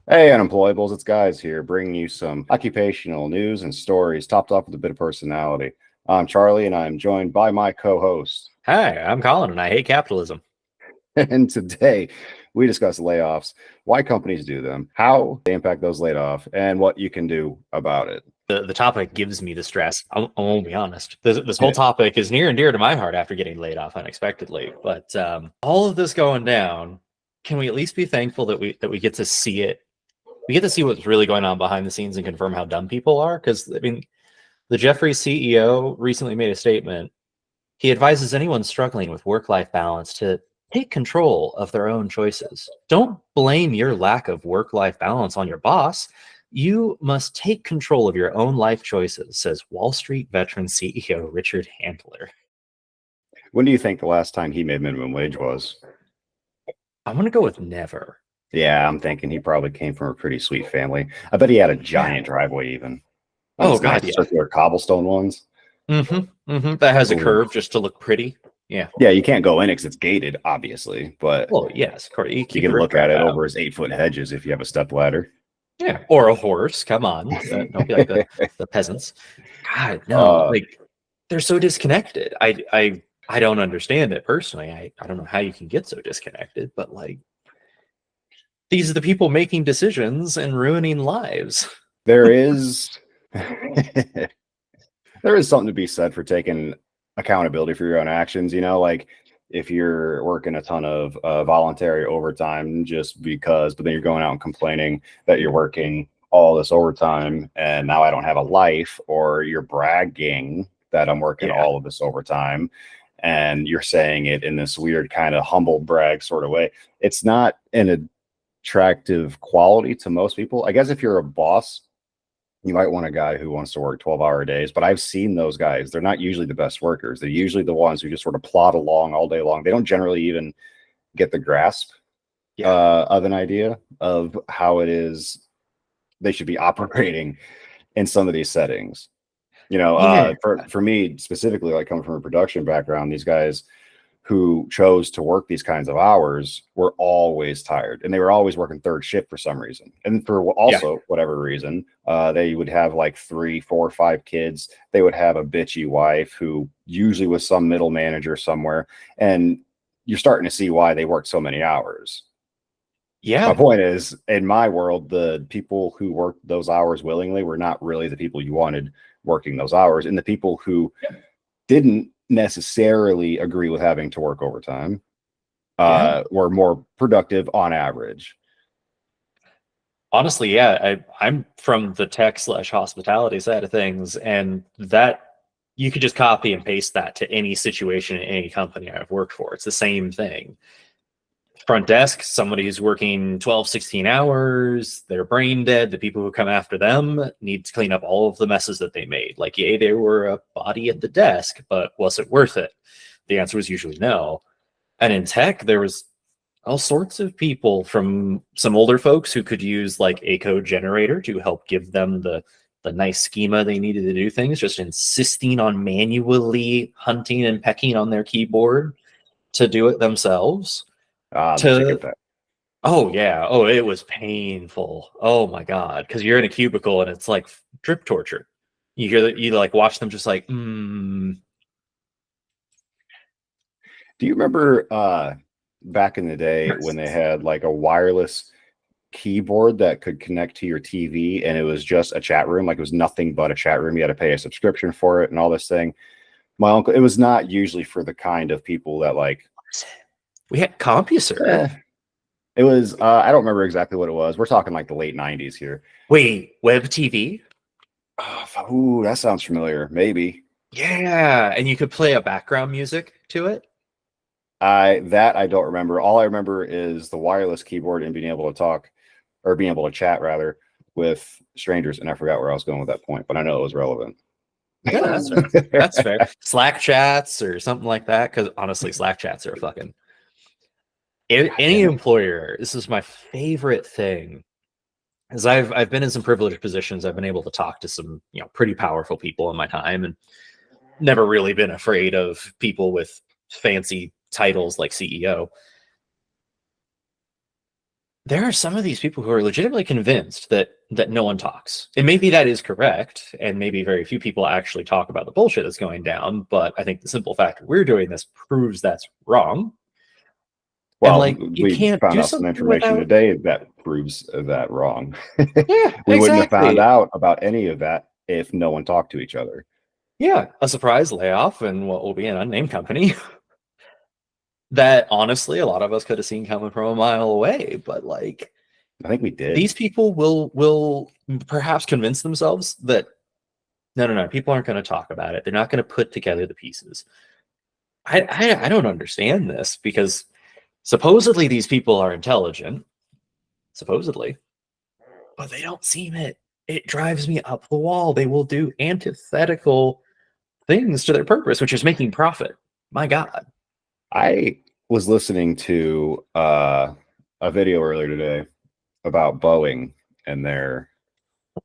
Hey, Unemployables, it's Guys here, bringing you some occupational news and stories, topped off with a bit of personality. I'm Charlie, and I'm joined by my co-host. Hi, I'm Colin, and I hate capitalism. And today, we discuss layoffs, why companies do them, how they impact those laid off, and what you can do about it. The topic gives me the stress. I won't be honest. This whole topic is near and dear to my heart after getting laid off unexpectedly. But all of this going down, can we at least be thankful that we get to see it? We get to see what's really going on behind the scenes and confirm how dumb people are. Because I mean, the Jeffrey CEO recently made a statement. He advises anyone struggling with work-life balance to take control of their own choices. Don't blame your lack of work-life balance on your boss. You must take control of your own life choices, says Wall Street veteran CEO Richard Handler. When do you think the last time he made minimum wage was? I'm going to go with never. Yeah, I'm thinking he probably came from a pretty sweet family. I bet he had a giant driveway, even. One of Oh, those God, nice yeah. circular cobblestone ones. That has a Ooh. curve just to look pretty. Yeah. Yeah, you can't go in it because it's gated, obviously, but Well, yes, of course. You you keep can the look at it riprap out. over his 8-foot hedges if you have a step ladder. Yeah. Or a horse. Come on. Don't be like the peasants. God, no. uh, Like, they're so disconnected. I don't understand it personally. I don't know how you can get so disconnected, but like these are the people making decisions and ruining lives. there is there is something to be said for taking accountability for your own actions. Like if you're working a ton of voluntary overtime just because, but then you're going out and complaining that you're working all this overtime and now I don't have a life, or you're bragging that I'm working Yeah. all of this overtime and you're saying it in this weird kind of humble brag sort of way. It's not an attractive quality to most people. I guess if you're a boss, you might want a guy who wants to work 12-hour days, but I've seen those guys. They're not usually the best workers. They're usually the ones who just sort of plod along all day long. They don't generally even get the grasp of an idea of how it is they should be operating in some of these settings. Yeah. For me specifically, like coming from a production background, these guys who chose to work these kinds of hours were always tired, and they were always working third shift for some reason, and for also whatever reason. They would have like 3, 4, 5 kids. They would have a bitchy wife who usually was some middle manager somewhere, and you're starting to see why they worked so many hours. My Yeah. point is, in my world, the people who worked those hours willingly were not really the people you wanted working those hours, and the people who didn't necessarily agree with having to work overtime were more productive on average. Honestly, yeah. I'm from the tech/hospitality side of things, and that you could just copy and paste that to any situation in any company I've worked for. It's the same thing. Front desk, somebody who's working 12, 16 hours, they're brain dead. The people who come after them need to clean up all of the messes that they made. Like, yay, they were a body at the desk, but was it worth it? The answer was usually no. And in tech, there was all sorts of people, from some older folks who could use like a code generator to help give them the nice schema they needed to do things, just insisting on manually hunting and pecking on their keyboard to do it themselves. The chicken To fat. Oh yeah, oh, it was painful. Oh my god, because you're in a cubicle and it's like drip torture. You hear that, you like watch them just like Do you remember back in the day when they had like a wireless keyboard that could connect to your TV, and it was just a chat room? Like, it was nothing but a chat room. You had to pay a subscription for it and all this thing. My uncle, it was not usually for the kind of people that like, we had CompuServe. it was I don't remember exactly what it was. We're talking like the late 90s here. Wait, web TV? Ooh, that sounds familiar. Maybe. Yeah, and you could play a background music to it. I don't remember. All I remember is the wireless keyboard and being able to talk, or being able to chat rather, with strangers. And I forgot where I was going with that point, but I know it was relevant. Yeah, that's fair. That's fair. Slack chats or something like that. Because honestly, Slack chats are fucking any employer. This is my favorite thing. As I've been in some privileged positions, I've been able to talk to some pretty powerful people in my time, and never really been afraid of people with fancy titles like CEO. there are some of these people who are legitimately convinced that no one talks. And maybe that is correct, and maybe very few people actually talk about the bullshit that's going down, but I think the simple fact that we're doing this proves that's wrong. And Well, like you we can't found do out some something information without. today that proves that wrong. Yeah, We wouldn't have found exactly. out about any of that if no one talked to each other. Yeah, a surprise layoff in what will be an unnamed company that honestly a lot of us could have seen coming from a mile away, but like I think we did. these people will perhaps convince themselves that no, people aren't going to talk about it. They're not going to put together the pieces. I don't understand this because supposedly these people are intelligent, supposedly, but they don't seem it. It drives me up the wall. They will do antithetical things to their purpose, which is making profit. My God. I was listening to a video earlier today about Boeing and their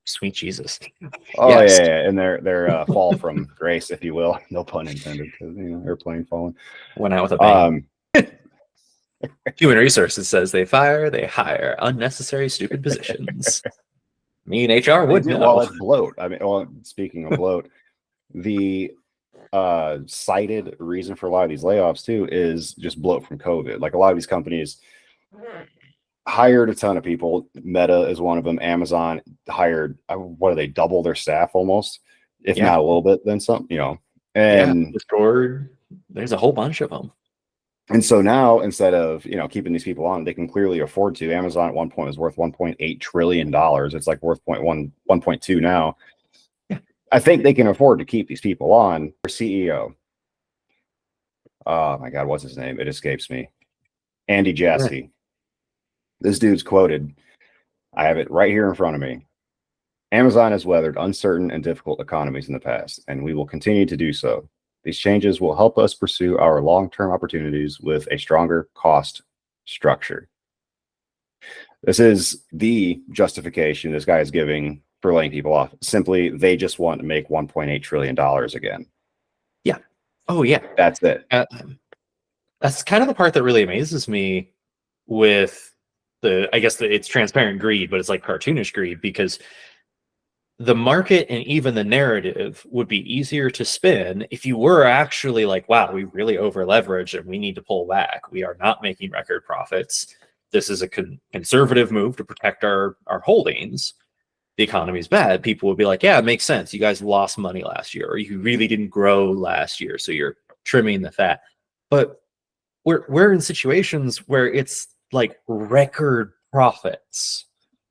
Sweet Jesus. oh Yes. yeah, and their fall from grace, if you will, no pun intended, because airplane falling. Went out with a bang. Um, Human Resources says they fire, they hire unnecessary, stupid positions. Me and HR they would do. Well, know. it's bloat. I mean, well, speaking of bloat, the cited reason for a lot of these layoffs too is just bloat from COVID. Like a lot of these companies hired a ton of people. Meta is one of them. Amazon hired what do they double their staff almost, if Yeah. not a little bit, then some. Yeah. And Discord. There's a whole bunch of them. and so now instead of keeping these people on, they can clearly afford to. Amazon at one point was worth $1.8 trillion. It's like worth 1.2 now. Yeah. I think they can afford to keep these people on. Their CEO, oh my God, what's his name? It escapes me. Andy Jassy. This dude's quoted. I have it right here in front of me. Amazon has weathered uncertain and difficult economies in the past, and we will continue to do so. These changes will help us pursue our long-term opportunities with a stronger cost structure. This is the justification this guy is giving for laying people off. Simply, they just want to make $1.8 trillion again. Yeah. Oh, yeah. That's it. That's kind of the part that really amazes me with I guess it's transparent greed, but it's like cartoonish greed because the market and even the narrative would be easier to spin if you were actually like, wow, we really over leveraged and we need to pull back. We are not making record profits. This is a conservative move to protect our holdings. The economy's bad. People would be like, yeah, it makes sense. You guys lost money last year, or you really didn't grow last year, so you're trimming the fat. But we're in situations where it's like record profits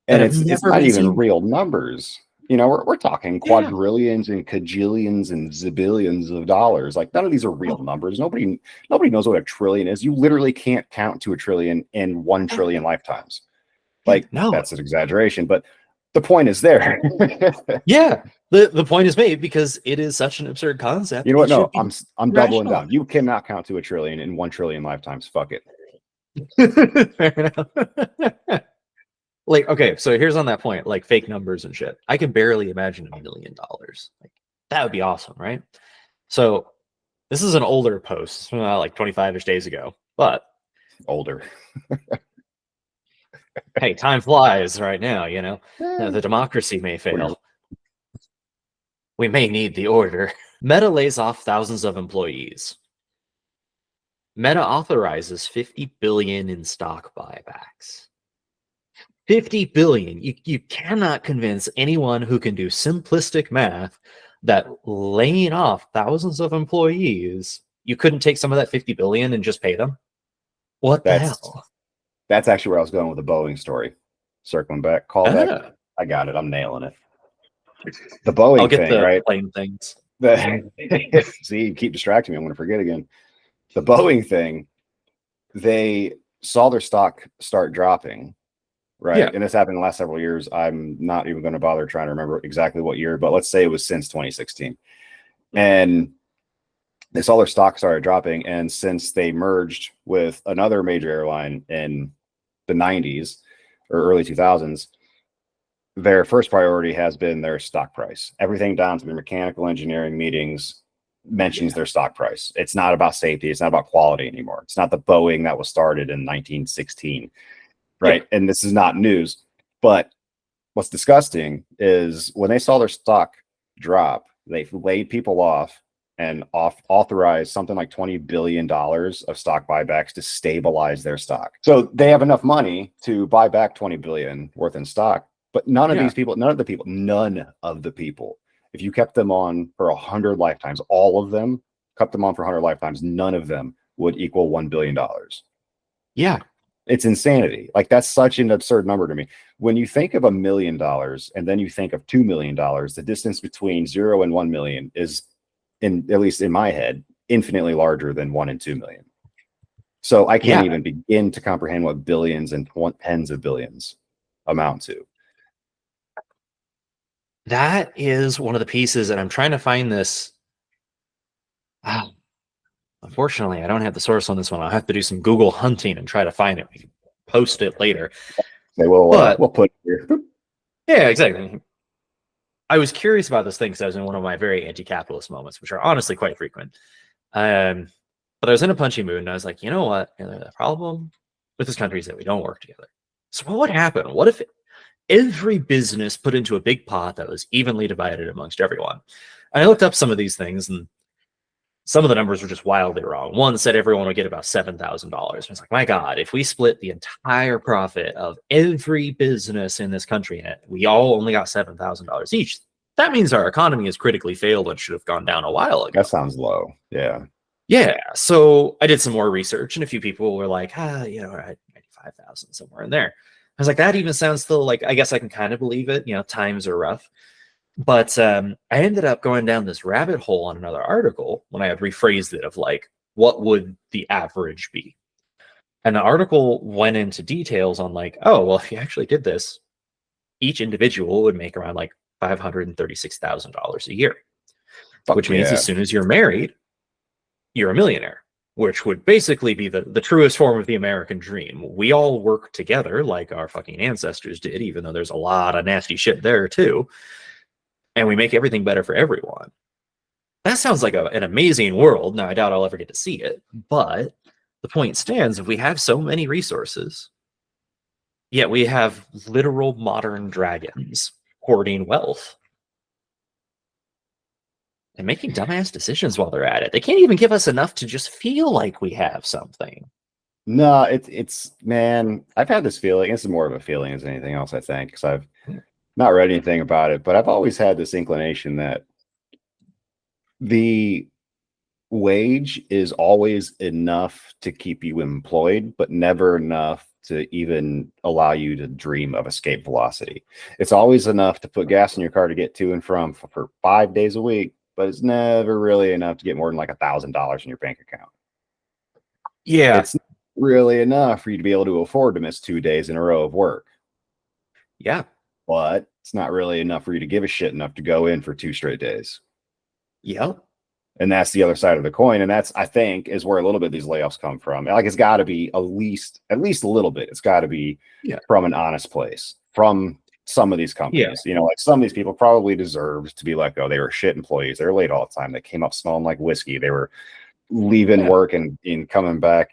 that And have it's never not been even seen. real numbers. We're talking Yeah. quadrillions and cajillions and zibillions of dollars. Like none of these are real Oh, numbers. Nobody knows what a trillion is. You literally can't count to a trillion in 1 trillion lifetimes. yeah. Like No. that's an exaggeration, but the point is there. Yeah. The point is made because it is such an absurd concept. You know It what? should No, be I'm doubling down. rationalized. You cannot count to a trillion in 1 trillion lifetimes. Fuck it. Fair enough. Like, okay, so here's on that point, like fake numbers and shit. I can barely imagine $1 million. Like, that would be awesome, right? So this is an older post, like 25-ish days ago. But Older. hey, time flies right now, Eh, The democracy may what are you- fail. We may need the order. Meta lays off thousands of employees. Meta authorizes 50 billion in stock buybacks. 50 billion. You cannot convince anyone who can do simplistic math that laying off thousands of employees, you couldn't take some of that 50 billion and just pay them. What the that's hell? that's actually where I was going with the Boeing story. Circling back, callback. Ah, I got it. I'm nailing it. The I'll Boeing get thing, the right? plain things. See, you keep distracting me. I'm going to forget again. The Boeing thing, they saw their stock start dropping, right? Yeah. And this happened in the last several years. I'm not even going to bother trying to remember exactly what year, but let's say it was since 2016. And they saw their stock started dropping. And since they merged with another major airline in the 90s or early 2000s, their first priority has been their stock price. Everything down to the mechanical engineering meetings mentions their stock price. It's not about safety. It's not about quality anymore. It's not the Boeing that was started in 1916. right? And this is not news. But what's disgusting is when they saw their stock drop, they laid people off and authorized something like $20 billion of stock buybacks to stabilize their stock. So they have enough money to buy back 20 billion worth in stock. But none of the people, if you kept them on for 100 lifetimes, all of them, kept them on for 100 lifetimes, none of them would equal $1 billion. Yeah. It's insanity. Like, that's such an absurd number to me. When you think of $1 million and then you think of $2 million, the distance between 0 and 1 million is, at least in my head, infinitely larger than 1 and 2 million. So I can't even begin to comprehend what billions and tens of billions amount to. That is one of the pieces, and I'm trying to find this. Unfortunately, I don't have the source on this one. I'll have to do some Google hunting and try to find it. We can post it later. Okay, we'll put it here. Yeah, exactly. I was curious about this thing because I was in one of my very anti-capitalist moments, which are honestly quite frequent. But I was in a punchy mood, and I was like, you know what? The problem with this country is that we don't work together. So what would happen? What if every business put into a big pot that was evenly divided amongst everyone? And I looked up some of these things, and some of the numbers were just wildly wrong. One said everyone would get about $7,000. I was like, my God, if we split the entire profit of every business in this country and we all only got $7,000 each, that means our economy has critically failed and should have gone down a while ago. That sounds low. Yeah. Yeah. So I did some more research, and a few people were like, 95,000, somewhere in there. I was like, that even sounds still like, I guess I can kind of believe it. Times are rough. But I ended up going down this rabbit hole on another article when I had rephrased it of like, what would the average be? And the article went into details on like, oh, well, if you actually did this, each individual would make around like $536,000 a year, which means as soon as you're married, you're a millionaire, which would basically be the truest form of the American dream. We all work together like our fucking ancestors did, even though there's a lot of nasty shit there too. And we make everything better for everyone. That sounds like an amazing world. Now, I doubt I'll ever get to see it, but the point stands, if we have so many resources, yet we have literal modern dragons hoarding wealth and making dumbass decisions while they're at it. They can't even give us enough to just feel like we have something. No, it's man, I've had this feeling. This is more of a feeling as anything else, I think, because I've not read anything about it, but I've always had this inclination that the wage is always enough to keep you employed, but never enough to even allow you to dream of escape velocity. It's always enough to put gas in your car to get to and from for 5 days a week, but it's never really enough to get more than like $1,000 in your bank account. Yeah. It's not really enough for you to be able to afford to miss 2 days in a row of work. Yeah. But it's not really enough for you to give a shit enough to go in for 2 straight days. Yep. And that's the other side of the coin. And that's, I think, is where a little bit of these layoffs come from. Like, it's got to be at least a little bit. It's got to be from an honest place, from some of these companies. Like some of these people probably deserved to be let go. They were shit employees. They were late all the time. They came up smelling like whiskey. They were leaving work and coming back,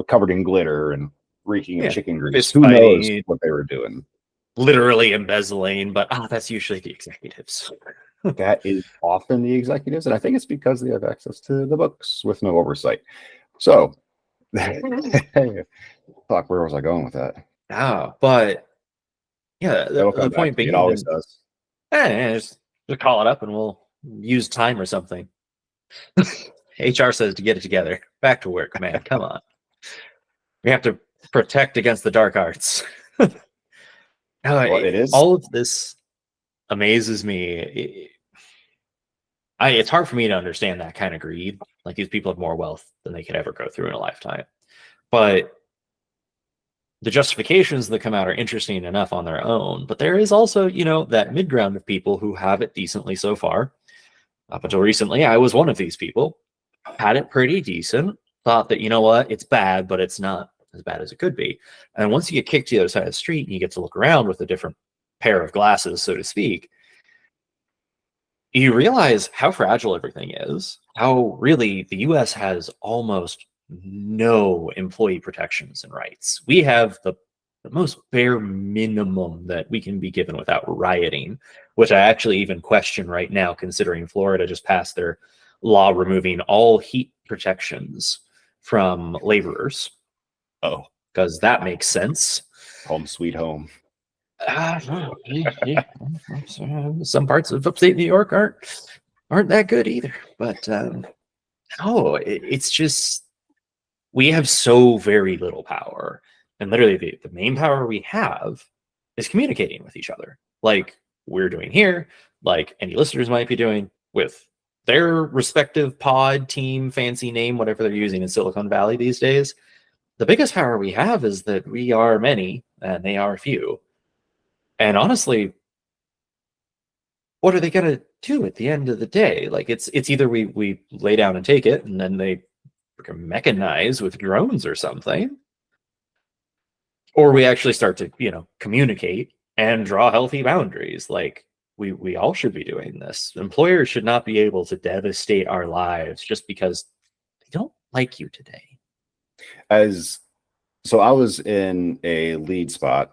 covered in glitter and reeking of chicken grease. Who knows what they were doing? Literally embezzling, but that's usually the executives. That is often the executives, and I think it's because they have access to the books with no oversight. So, fuck, where was I going with that? But yeah, the point being, it always does. Just call it up and we'll use time or something. HR says to get it together. Back to work, man. Come on. We have to protect against the dark arts. It is. All of this amazes me. It's hard for me to understand that kind of greed. Like, these people have more wealth than they could ever go through in a lifetime. But the justifications that come out are interesting enough on their own. But there is also, that mid-ground of people who have it decently so far. Up until recently, I was one of these people. Had it pretty decent. Thought that, it's bad, but it's not as bad as it could be. And once you get kicked to the other side of the street and you get to look around with a different pair of glasses, so to speak, you realize how fragile everything is, how really the US has almost no employee protections and rights. We have the the most bare minimum that we can be given without rioting, which I actually even question right now, considering Florida just passed their law removing all heat protections from laborers, Oh, because that makes sense. home sweet home. Yeah. Some parts of upstate New York aren't that good either. But no, it's just we have so very little power, and literally the main power we have is communicating with each other, like we're doing here, like any listeners might be doing with their respective pod, team, fancy name, whatever they're using in Silicon Valley these days. The biggest power we have is that we are many and they are few. And honestly, what are they going to do at the end of the day? Like it's either we lay down and take it, and then they mechanize with drones or something, or we actually start to communicate and draw healthy boundaries. Like we all should be doing this. Employers should not be able to devastate our lives just because they don't like you today. As so, I was in a lead spot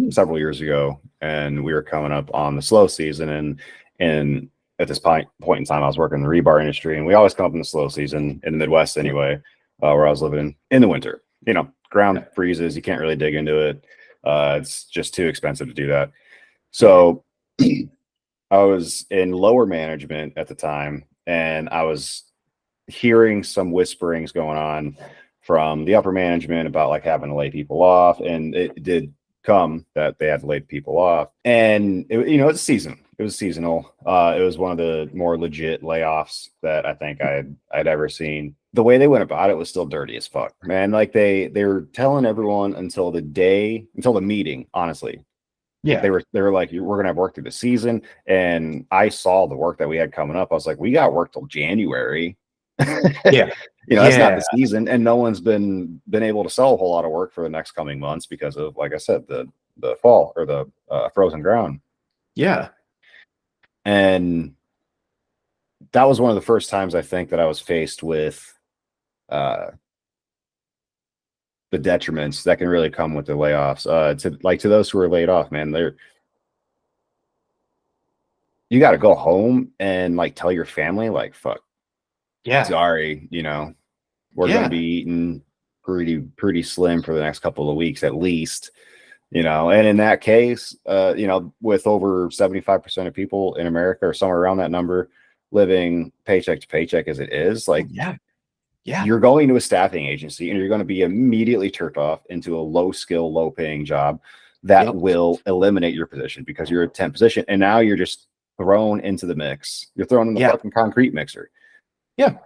several years ago, and we were coming up on the slow season, and at this point in time, I was working in the rebar industry, and we always come up in the slow season in the Midwest anyway, where I was living in the winter. Ground freezes, you can't really dig into it. It's just too expensive to do that. So I was in lower management at the time, and I was hearing some whisperings going on from the upper management about like having to lay people off, and it did come that they had to lay people off, and it's season. It was seasonal. It was one of the more legit layoffs that I think I'd ever seen. The way they went about it was still dirty as fuck, man. Like they were telling everyone until the meeting, honestly. Yeah. They were like, we're gonna have work through the season. And I saw the work that we had coming up. I was like, we got work till January. Yeah. That's not the season, and no one's been able to sell a whole lot of work for the next coming months because of, like I said, the fall or the frozen ground. Yeah. And that was one of the first times I think that I was faced with the detriments that can really come with the layoffs. To those who are laid off, man, you got to go home and like tell your family, like, fuck, sorry, we're going to be eating pretty slim for the next couple of weeks at least, and in that case, with over 75% of people in America or somewhere around that number living paycheck to paycheck as it is, like, you're going to a staffing agency and you're going to be immediately turned off into a low skill, low paying job that will eliminate your position because you're a temp position. And now you're just thrown into the mix. You're thrown in the fucking concrete mixer. Yeah.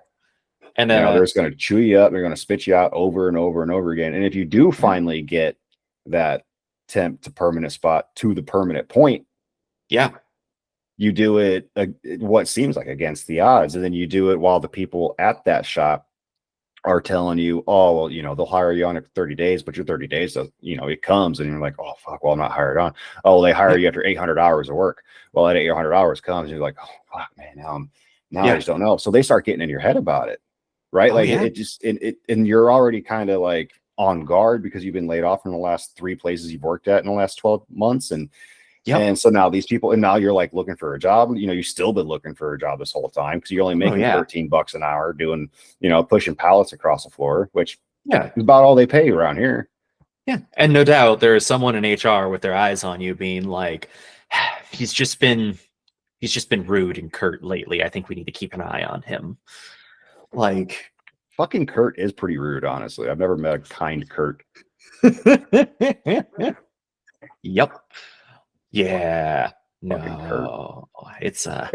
And they're just going to chew you up. They're going to spit you out over and over and over again. And if you do finally get that temp to permanent spot to the permanent point, you do it what seems like against the odds. And then you do it while the people at that shop are telling you, oh, well, they'll hire you on it for 30 days, but your 30 days does, it comes and you're like, oh, fuck, well, I'm not hired on. Oh, they hire you after 800 hours of work. Well, that 800 hours comes and you're like, oh, fuck, man, now I just don't know. So they start getting in your head about it, right? And you're already kind of like on guard because you've been laid off from the last 3 places you've worked at in the last 12 months. And so now these people, and now you're like looking for a job, you've still been looking for a job this whole time because you're only making $13 an hour doing, pushing pallets across the floor, which is about all they pay around here. Yeah. And no doubt there is someone in HR with their eyes on you being like, he's just been rude and curt lately. I think we need to keep an eye on him. Like, fucking Kurt is pretty rude, honestly. I've never met a kind Kurt. Yep. Yeah. No. It's I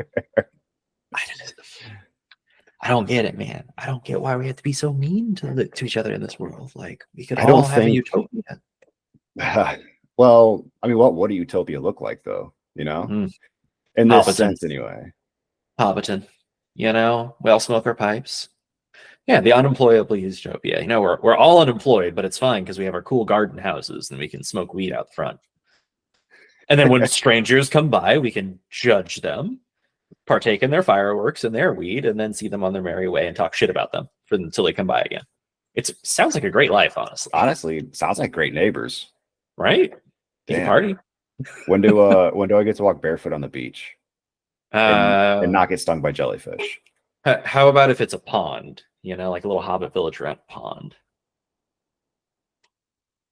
don't get it, man. I don't get why we have to be so mean to each other in this world. Like, we could all have a utopia. Well, I mean, what do utopia look like, though? In this sense, anyway. Hobbiton. We all smoke our pipes. Yeah, the unemployable utopia. We're all unemployed, but it's fine because we have our cool garden houses and we can smoke weed out the front. And then when strangers come by, we can judge them, partake in their fireworks and their weed, and then see them on their merry way and talk shit about them until they come by again. It sounds like a great life, honestly. Honestly, it sounds like great neighbors. right? Theme Damn. party. When do I get to walk barefoot on the beach and not get stung by jellyfish? How about if it's a pond? Like a little Hobbit village around a pond.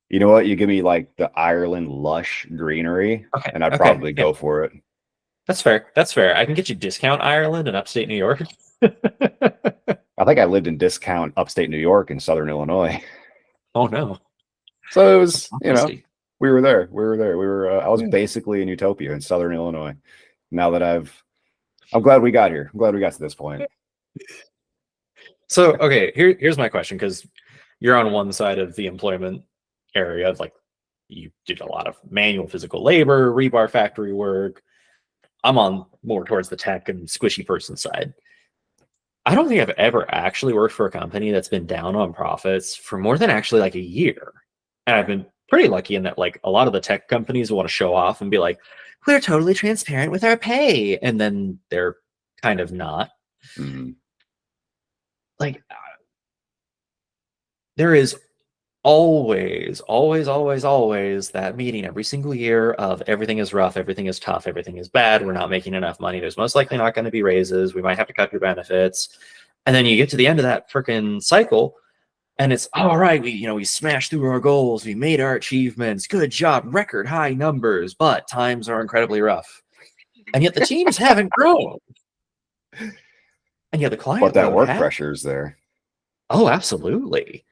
You know what? You give me like the Ireland lush greenery, Okay. and I'd Okay. probably Yeah. go for it. That's fair. That's fair. I can get you discount Ireland in upstate New York. I think I lived in discount upstate New York and Southern Illinois. Oh no. So it was, Honesty. we were there. We were there. We were, I was Yeah. basically in Utopia in Southern Illinois. Now that I'm glad we got here. I'm glad we got to this point. So, okay, here's my question, because you're on one side of the employment area, like you did a lot of manual physical labor, rebar factory work. I'm on more towards the tech and squishy person side. I don't think I've ever actually worked for a company that's been down on profits for more than actually like a year. And I've been pretty lucky in that like a lot of the tech companies want to show off and be like, we're totally transparent with our pay. And then they're kind of not. Mhm. Like there is always, always, always, always that meeting every single year of everything is rough, everything is tough, everything is bad, we're not making enough money, there's most likely not going to be raises, we might have to cut your benefits. And then you get to the end of that freaking cycle and it's all right, we smashed through our goals, we made our achievements, good job, record high numbers, but times are incredibly rough. And yet the teams haven't grown. And yet the client But that load work has. pressure is there. Oh, absolutely.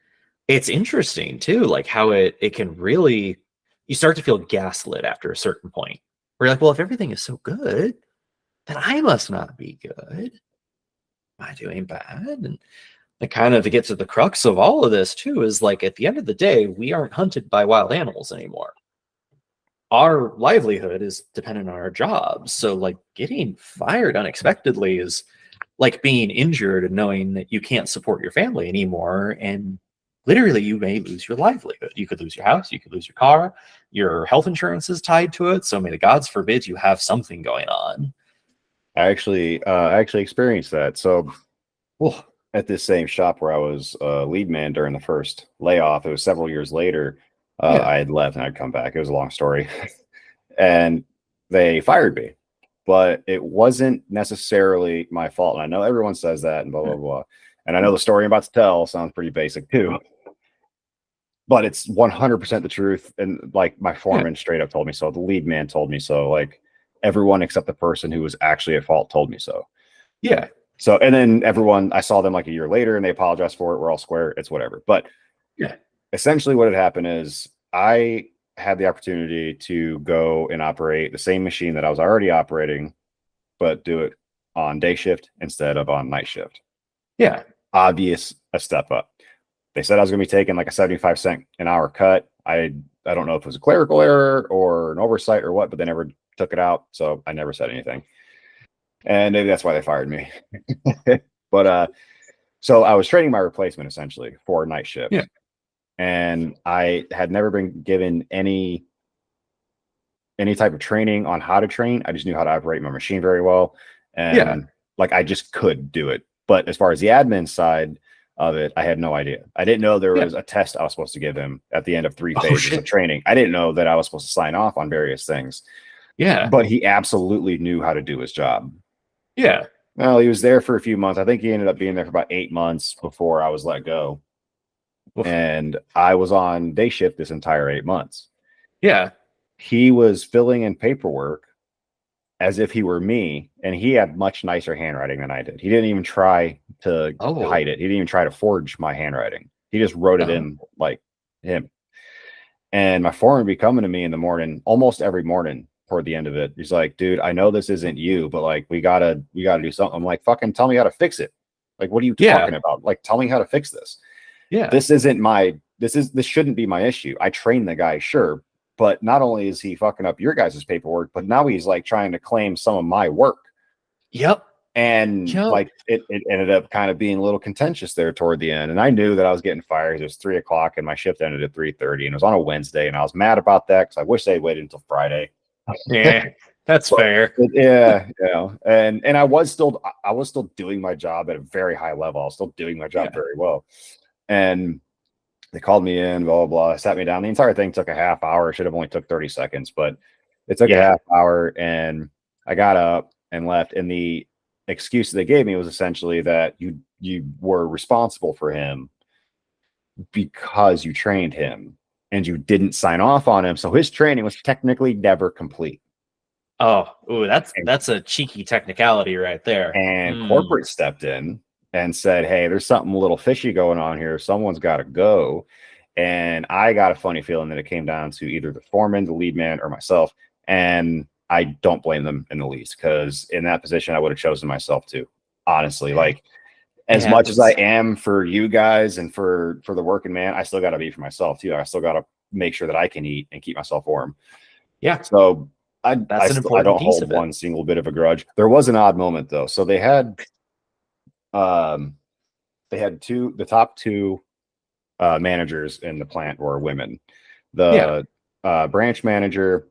It's interesting too, like how it can really, you start to feel gaslit after a certain point. Where you're like, well, if everything is so good, then I must not be good. Am I doing bad? And kind of to get to the crux of all of this too is like at the end of the day, we aren't hunted by wild animals anymore. Our livelihood is dependent on our jobs. So like getting fired unexpectedly is like being injured and knowing that you can't support your family anymore, and literally you may lose your livelihood. You could lose your house, you could lose your car, your health insurance is tied to it, so may the gods forbid you have something going on. I actually experienced that. So Well, at this same shop where I was lead man during the first layoff, it was several years later. yeah, I had left and I'd come back. It was a long story. And they fired me, but it wasn't necessarily my fault. And I know everyone says that and blah, blah, blah. And I know the story I'm about to tell sounds pretty basic too, but it's 100% the truth. And like my foreman straight up told me so. The lead man told me so. Like everyone except the person who was actually at fault told me so. yeah, So, and then everyone, I saw them like a year later and they apologized for it. We're all square. It's whatever. But yeah, essentially what had happened is I had the opportunity to go and operate the same machine that I was already operating, but do it on day shift instead of on night shift. yeah, Obvious a step up. They said I was going to be taking like a 75-cent an hour cut. I don't know if it was a clerical error or an oversight or what, but they never took it out. So I never said anything. And maybe that's why they fired me. But so I was training my replacement essentially for night shift. yeah, And I had never been given any type of training on how to train. I just knew how to operate my machine very well. And yeah, like I just could do it. But as far as the admin side of it, I had no idea. I didn't know there yeah. was a test I was supposed to give him at the end of 3 Oh, phases shit. of training. I didn't know that I was supposed to sign off on various things. Yeah, But he absolutely knew how to do his job. yeah. Well, he was there for a few months. I think he ended up being there for about 8 months before I was let go. Oof. And I was on day shift this entire 8 months. Yeah, He was filling in paperwork as if he were me, and he had much nicer handwriting than I did. He didn't even try to oh, hide it. He didn't even try to forge my handwriting. He just wrote it uh-huh. in like him. And my foreman would be coming to me in the morning, almost every morning toward the end of it. He's like, dude, I know this isn't you, but like we gotta do something. I'm like, fucking tell me how to fix it. Like, what are you Yeah, talking about? Like, tell me how to fix this. yeah, This shouldn't be my issue. I trained the guy, sure, but not only is he fucking up your guys' paperwork, but now he's like trying to claim some of my work. yep, And yep, like it ended up kind of being a little contentious there toward the end. And I knew that I was getting fired. It was 3:00 and my shift ended at 3:30, and it was on a Wednesday. And I was mad about that because I wish they'd waited until Friday. yeah. That's But fair. yeah, and I was still doing my job at a very high level. I was still doing my job Yeah, very well. And They called me in, blah, blah, blah, sat me down. The entire thing took a half hour. It should have only took 30 seconds, but it took a Yeah. half hour, and I got up and left. And the excuse they gave me was essentially that you were responsible for him because you trained him and you didn't sign off on him. So his training was technically never complete. Oh, ooh, And, that's a cheeky technicality right there. and corporate stepped in and said, hey, there's something a little fishy going on here. Someone's got to go. And I got a funny feeling that it came down to either the foreman, the lead man, or myself. And I don't blame them in the least, because in that position, I would have chosen myself too. Honestly, like, It as much as I happens. am for you guys and for the working man, I still got to be for myself too. I still got to make sure that I can eat and keep myself warm. Yeah, So that's an I important don't piece hold of it. one single bit of a grudge. There was an odd moment though. So um the top two managers in the plant were women. Yeah. The branch manager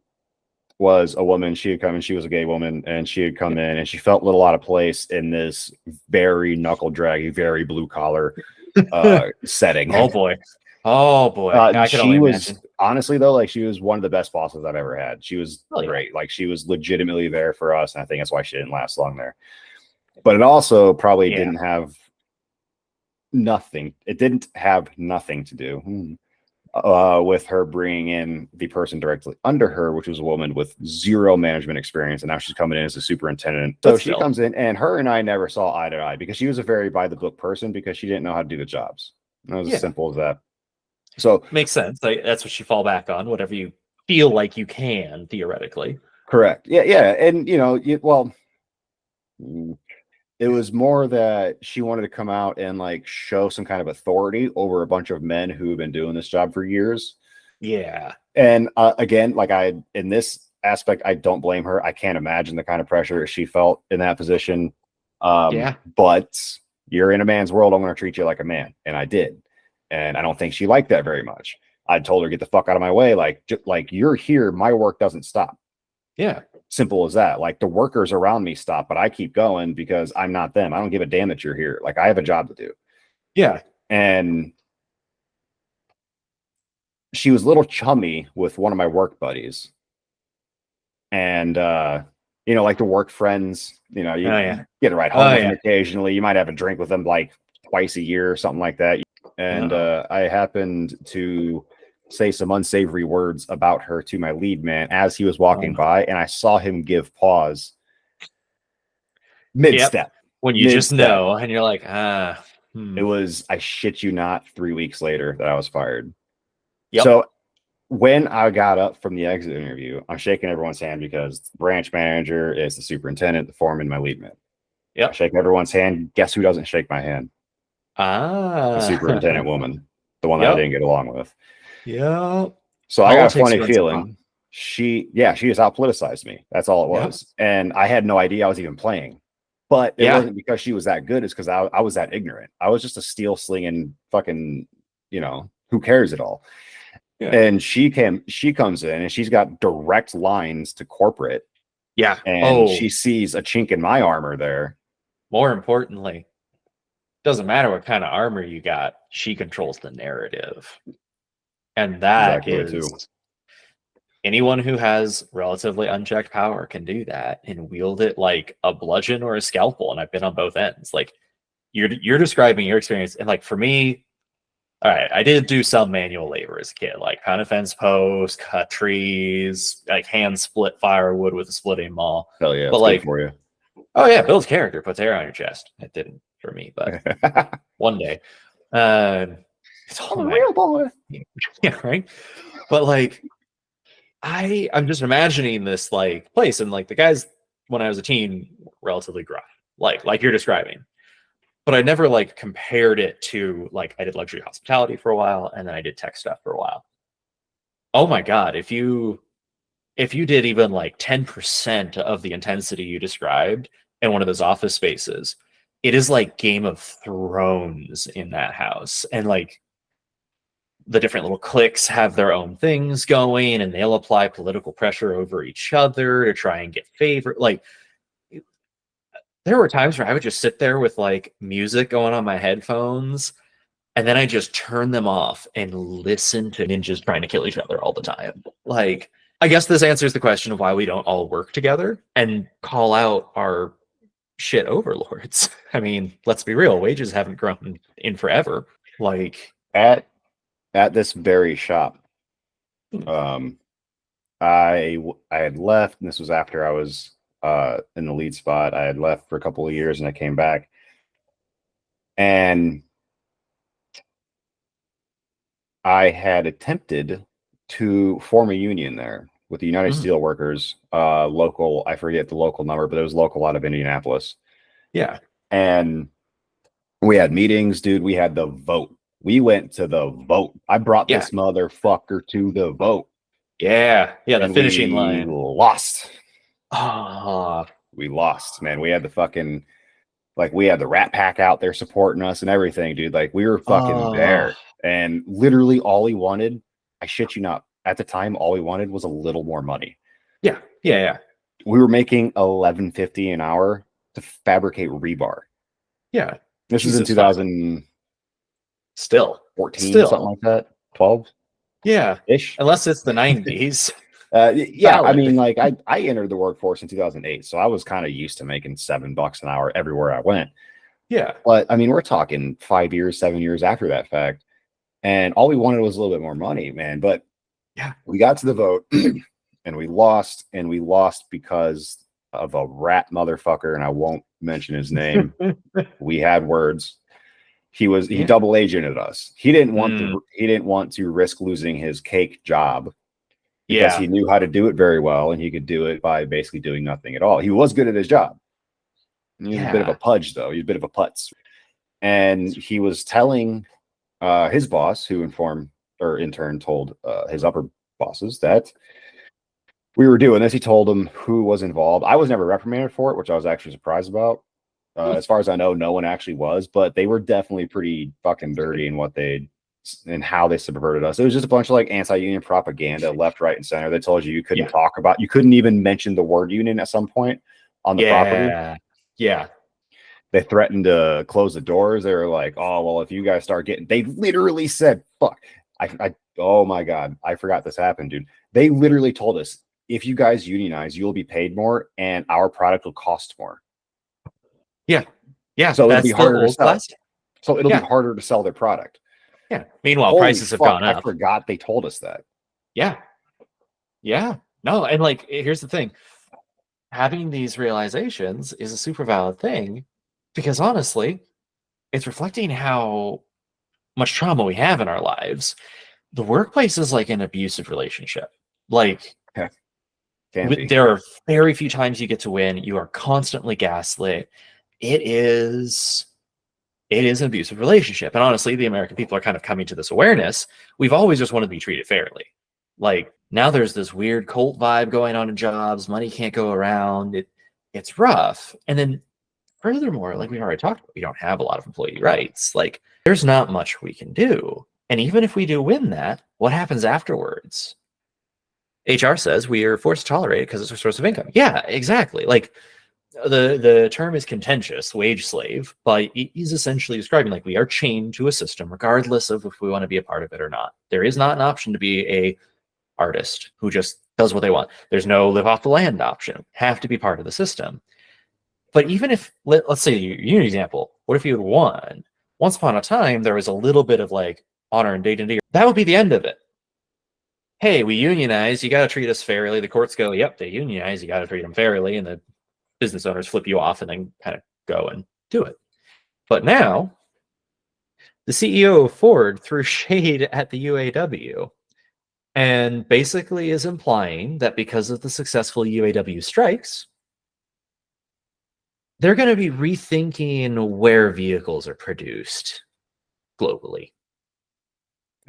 was a woman. She had come in, she was a gay woman, and she had come in and she felt a little out of place in this very knuckle draggy, very blue collar setting. Oh boy. Oh boy. I can She only was imagine. honestly though, like, she was one of the best bosses I've ever had. She was Oh yeah. great. Like, she was legitimately there for us, and I think that's why she didn't last long there. But it also probably Yeah. didn't have nothing. It didn't have nothing to do with her bringing in the person directly under her, which was a woman with zero management experience, and now she's coming in as a superintendent. So But she still, comes in, and her and I never saw eye to eye because she was a very by the book person because she didn't know how to do the jobs. It was as yeah, simple as that. So makes sense. Like, that's what you fall back on, whatever you feel like you can theoretically. correct, yeah, yeah, and well, it was more that she wanted to come out and like show some kind of authority over a bunch of men who have been doing this job for years. Yeah. And again, like, in this aspect, I don't blame her. I can't imagine the kind of pressure she felt in that position. Yeah. But you're in a man's world. I'm going to treat you like a man, and I did. And I don't think she liked that very much. I told her, get the fuck out of my way. Like, you're here. My work doesn't stop. Yeah. Simple as that. Like, the workers around me stop, but I keep going because I'm not them. I don't give a damn that you're here. Like, I have a job to do. Yeah. And she was a little chummy with one of my work buddies. And like the work friends, you Oh yeah. get a ride home Oh with them yeah. occasionally. You might have a drink with them like twice a year or something like that. And Uh-oh. I happened to say some unsavory words about her to my lead man as he was walking by, and I saw him give pause mid Yep. step. When you Mid just step. know and you're like, It was, I shit you not, 3 weeks later that I was fired. Yep. So when I got up from the exit interview, I'm shaking everyone's hand because the branch manager is the superintendent, the foreman, my lead man. I Yep. shake everyone's hand. Guess who doesn't shake my hand? The superintendent Ah. woman, the one that I Yep. didn't get along with. Yep. So I got a Politics funny runs amok. feeling she just outpoliticized me. That's all it Yep. was. And I had no idea I was even playing. But it Yeah. wasn't because she was that good. It's because I was that ignorant. I was just a steel slinging fucking, who cares at all. Yeah. And she comes in and she's got direct lines to corporate, Yeah. and Oh, she sees a chink in my armor there. more importantly, doesn't matter what kind of armor you got, she controls the narrative. And that Exactly too. is anyone who has relatively unchecked power can do that and wield it like a bludgeon or a scalpel. And I've been on both ends. Like you're describing your experience. And like for me, all right, I did do some manual labor as a kid, like pound a fence post, cut trees, like hand split firewood with a splitting maul. Hell yeah, But it's good like, for you. oh yeah, builds character, puts hair on your chest. It didn't for me, but one day. It's all I'm a my real boy. yeah, right. But like I'm just imagining this like place and like the guys when I was a teen relatively gruff, like you're describing. But I never like compared it to like I did luxury hospitality for a while and then I did tech stuff for a while. Oh my god, if you did even like 10% of the intensity you described in one of those office spaces, it is like Game of Thrones in that house. And like the different little cliques have their own things going and they'll apply political pressure over each other to try and get favor. Like there were times where I would just sit there with like music going on my headphones and then I just turn them off and listen to ninjas trying to kill each other all the time. Like, I guess this answers the question of why we don't all work together and call out our shit overlords. I mean, let's be real, wages haven't grown in forever. Like, At this very shop, I had left, and this was after I was in the lead spot. I had left for a couple of years, and I came back, and I had attempted to form a union there with the United Steelworkers, local. I forget the local number, but it was local out of Indianapolis. yeah. And we had meetings, dude. We had the vote. We went to the vote. I brought this motherfucker to the vote. Yeah. Yeah. The finishing we line. Lost. Ah. We lost, man. We had the fucking, like, we had the Rat Pack out there supporting us and everything, dude. Like, we were fucking there. And literally all he wanted, I shit you not, at the time, all he wanted was a little more money. Yeah. Yeah. Yeah. We were making $11.50 an hour to fabricate rebar. Yeah. This is in 2000. Still 14, Still. something like that. 12. Yeah. Ish. Unless it's the 90s. Yeah, Valid. I mean, like, I entered the workforce in 2008, so I was kind of used to making $7 an hour everywhere I went. Yeah. But I mean, we're talking 5 years, 7 years after that fact, and all we wanted was a little bit more money, man. But yeah, we got to the vote, and we lost because of a rat motherfucker, and I won't mention his name. We had words. He double agented us. He didn't want to risk losing his cake job. Because he knew how to do it very well, and he could do it by basically doing nothing at all. He was good at his job. He was a bit of a pudge, though. He was a bit of a putz. And he was telling his boss, who in turn told his upper bosses that we were doing this. He told them who was involved. I was never reprimanded for it, which I was actually surprised about. As far as I know, no one actually was, but they were definitely pretty fucking dirty in what they and how they subverted us. It was just a bunch of like anti-union propaganda, left, right, and center. They told you couldn't talk about, you couldn't even mention the word union at some point on the property. Yeah. They threatened to close the doors. They were like, oh, well, if you guys start getting, they literally said, fuck. Oh my God, I forgot this happened, dude. They literally told us, if you guys unionize, you'll be paid more and our product will cost more. Yeah. Yeah. So it'll be harder to sell. So it'll be harder to sell their product. Yeah. Meanwhile, prices have gone up. I forgot they told us that. Yeah. Yeah. No, and like, here's the thing. Having these realizations is a super valid thing because honestly, it's reflecting how much trauma we have in our lives. The workplace is like an abusive relationship. Like, there are very few times you get to win. You are constantly gaslit. It is an abusive relationship. And honestly, the American people are kind of coming to this awareness. We've always just wanted to be treated fairly. Like, now there's this weird cult vibe going on in jobs. Money can't go around. It's rough. And then furthermore, like we've already talked about, we don't have a lot of employee rights. Like, there's not much we can do. And even if we do win that, what happens afterwards? HR says we are forced to tolerate it because it's a source of income. Yeah, exactly. Like, the term is contentious, wage slave, but he's essentially describing like we are chained to a system regardless of if we want to be a part of it or not. There is not an option to be a artist who just does what they want. There's no live off the land option. Have to be part of the system. But even if, let's say you an example, what if you had won? Once upon a time, there was a little bit of like honor and dignity. That would be the end of it. Hey, we unionize. You got to treat us fairly. The courts go, yep, they unionize. You got to treat them fairly. And the business owners flip you off and then kind of go and do it. But now, the CEO of Ford threw shade at the UAW and basically is implying that because of the successful UAW strikes, they're going to be rethinking where vehicles are produced globally.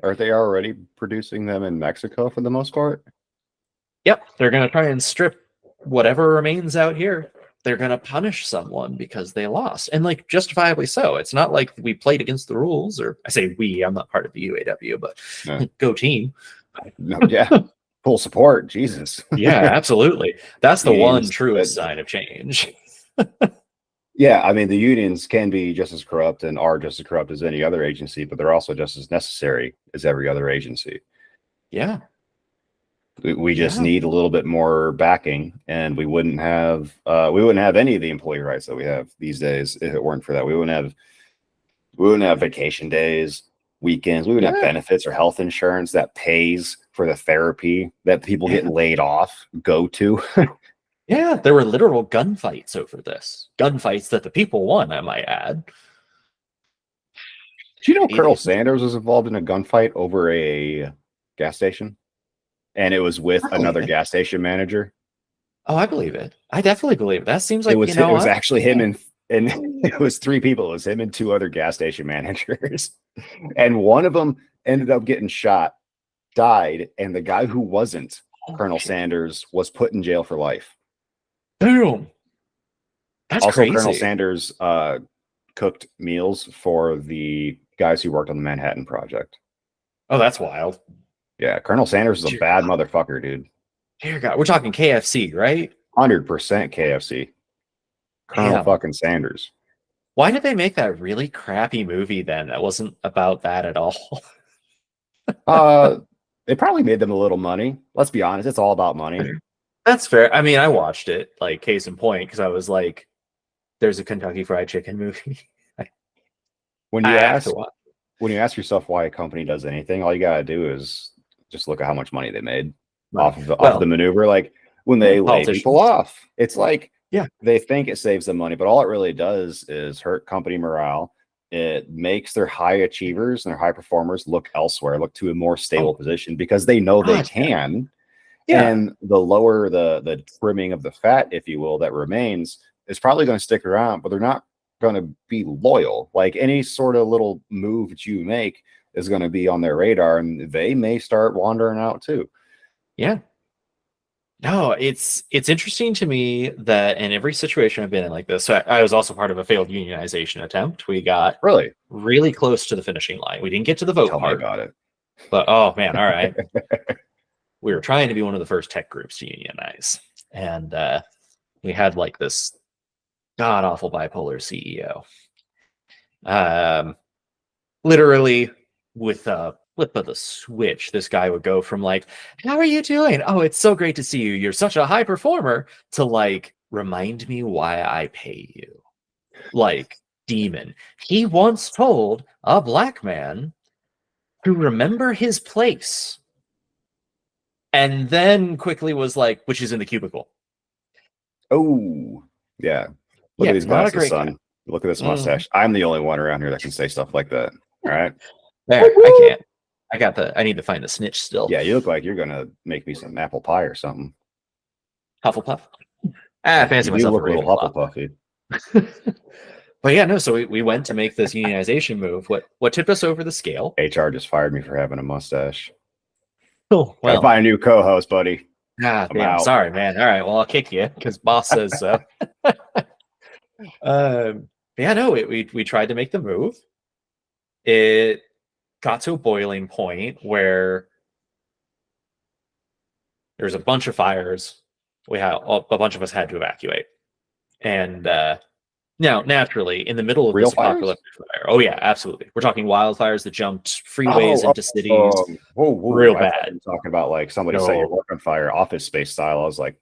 Are they already producing them in Mexico for the most part? Yep, they're going to try and strip whatever remains out here. They're going to punish someone because they lost. And like justifiably so. It's not like we played against the rules, or I say we, I'm not part of the UAW, but go team. No, yeah. Full support. Jesus. Yeah, absolutely. That's the one truest sign of change. Yeah, I mean, the unions can be just as corrupt and are just as corrupt as any other agency, but they're also just as necessary as every other agency. Yeah. We just Yeah. need a little bit more backing, and we wouldn't have any of the employee rights that we have these days if it weren't for that. We wouldn't have vacation days, weekends. We wouldn't have Yeah. benefits or health insurance that pays for the therapy that people Yeah. getting laid off go to. Yeah. There were literal gunfights over this. Gunfights that the people won, I might add. Do you know It, Colonel it, Sanders was involved in a gunfight over a gas station? And it was with I believe another it. gas station manager. Oh, I believe it. I definitely believe it. That seems It like, was it was actually him yeah. and it was three people. It was him and two other gas station managers. And one of them ended up getting shot, died, and the guy who wasn't Holy Colonel shit. Sanders was put in jail for life. Damn. That's Also, Colonel crazy. Sanders cooked meals for the guys who worked on the Manhattan Project. Oh, that's wild. Yeah, Colonel Sanders is a Dear bad God. motherfucker, dude. Dear God. We're talking KFC, right? 100% KFC. Colonel Damn. fucking Sanders. Why did they make that really crappy movie then that wasn't about that at all? Uh, it probably made them a little money. Let's be honest, it's all about money. That's fair. I mean, I watched it, like, case in point, because I was like, there's a Kentucky Fried Chicken movie. I, When I you have to ask watch. when you ask yourself why a company does anything, all you gotta do is just look at how much money they made Money. off of the Well, maneuver. Like when yeah, they lay people politicians. off, it's like Yeah. they think it saves them money, but all it really does is hurt company morale. It makes their high achievers and their high performers look elsewhere, look to a more stable Oh, position because they know they God, yeah. can. Yeah. And the lower the trimming of the fat, if you will, that remains is probably going to stick around, but they're not going to be loyal. Like any sort of little move that you make is going to be on their radar, and they may start wandering out too. Yeah. No, it's interesting to me that in every situation I've been in like this, so I was also part of a failed unionization attempt. We got Really, really close to the finishing line. We didn't get to the vote tell me part, about it. but oh man, all right. We were trying to be one of the first tech groups to unionize. And we had like this god awful bipolar CEO. Um, Literally with a flip of the switch, this guy would go from like, "How are you doing? Oh, it's so great to see you. You're such a high performer," to like, "Remind me why I pay you." Like, demon. He once told a black man to remember his place and then quickly was like, which is in the cubicle. Oh, yeah. Look at Yeah, these not a glasses, great guy. son. Look at this Mhm. mustache. I'm the only one around here that can say stuff like that. All right. There, I can't. I need to find the snitch still. Yeah, you look like you're gonna make me some apple pie or something. Hufflepuff. I fancy You do myself a look a little Ravenclaw. Hufflepuffy. But yeah, no, so we went to make this unionization move. What tipped us over the scale? HR just fired me for having a mustache. Oh, Gotta well. find a new co-host, buddy. Ah, I'm damn. out. Sorry, man. All right. Well, I'll kick you because boss says so. Yeah, no, we tried to make the move. It got to a boiling point where there's a bunch of fires. We had a bunch of us had to evacuate, and now naturally in the middle of Real this fires? apocalyptic fire. Oh yeah, absolutely. We're talking wildfires that jumped freeways Oh, into cities, whoa, whoa. real I thought you bad. were talking about like somebody set your No, work on fire, office space style. I was like,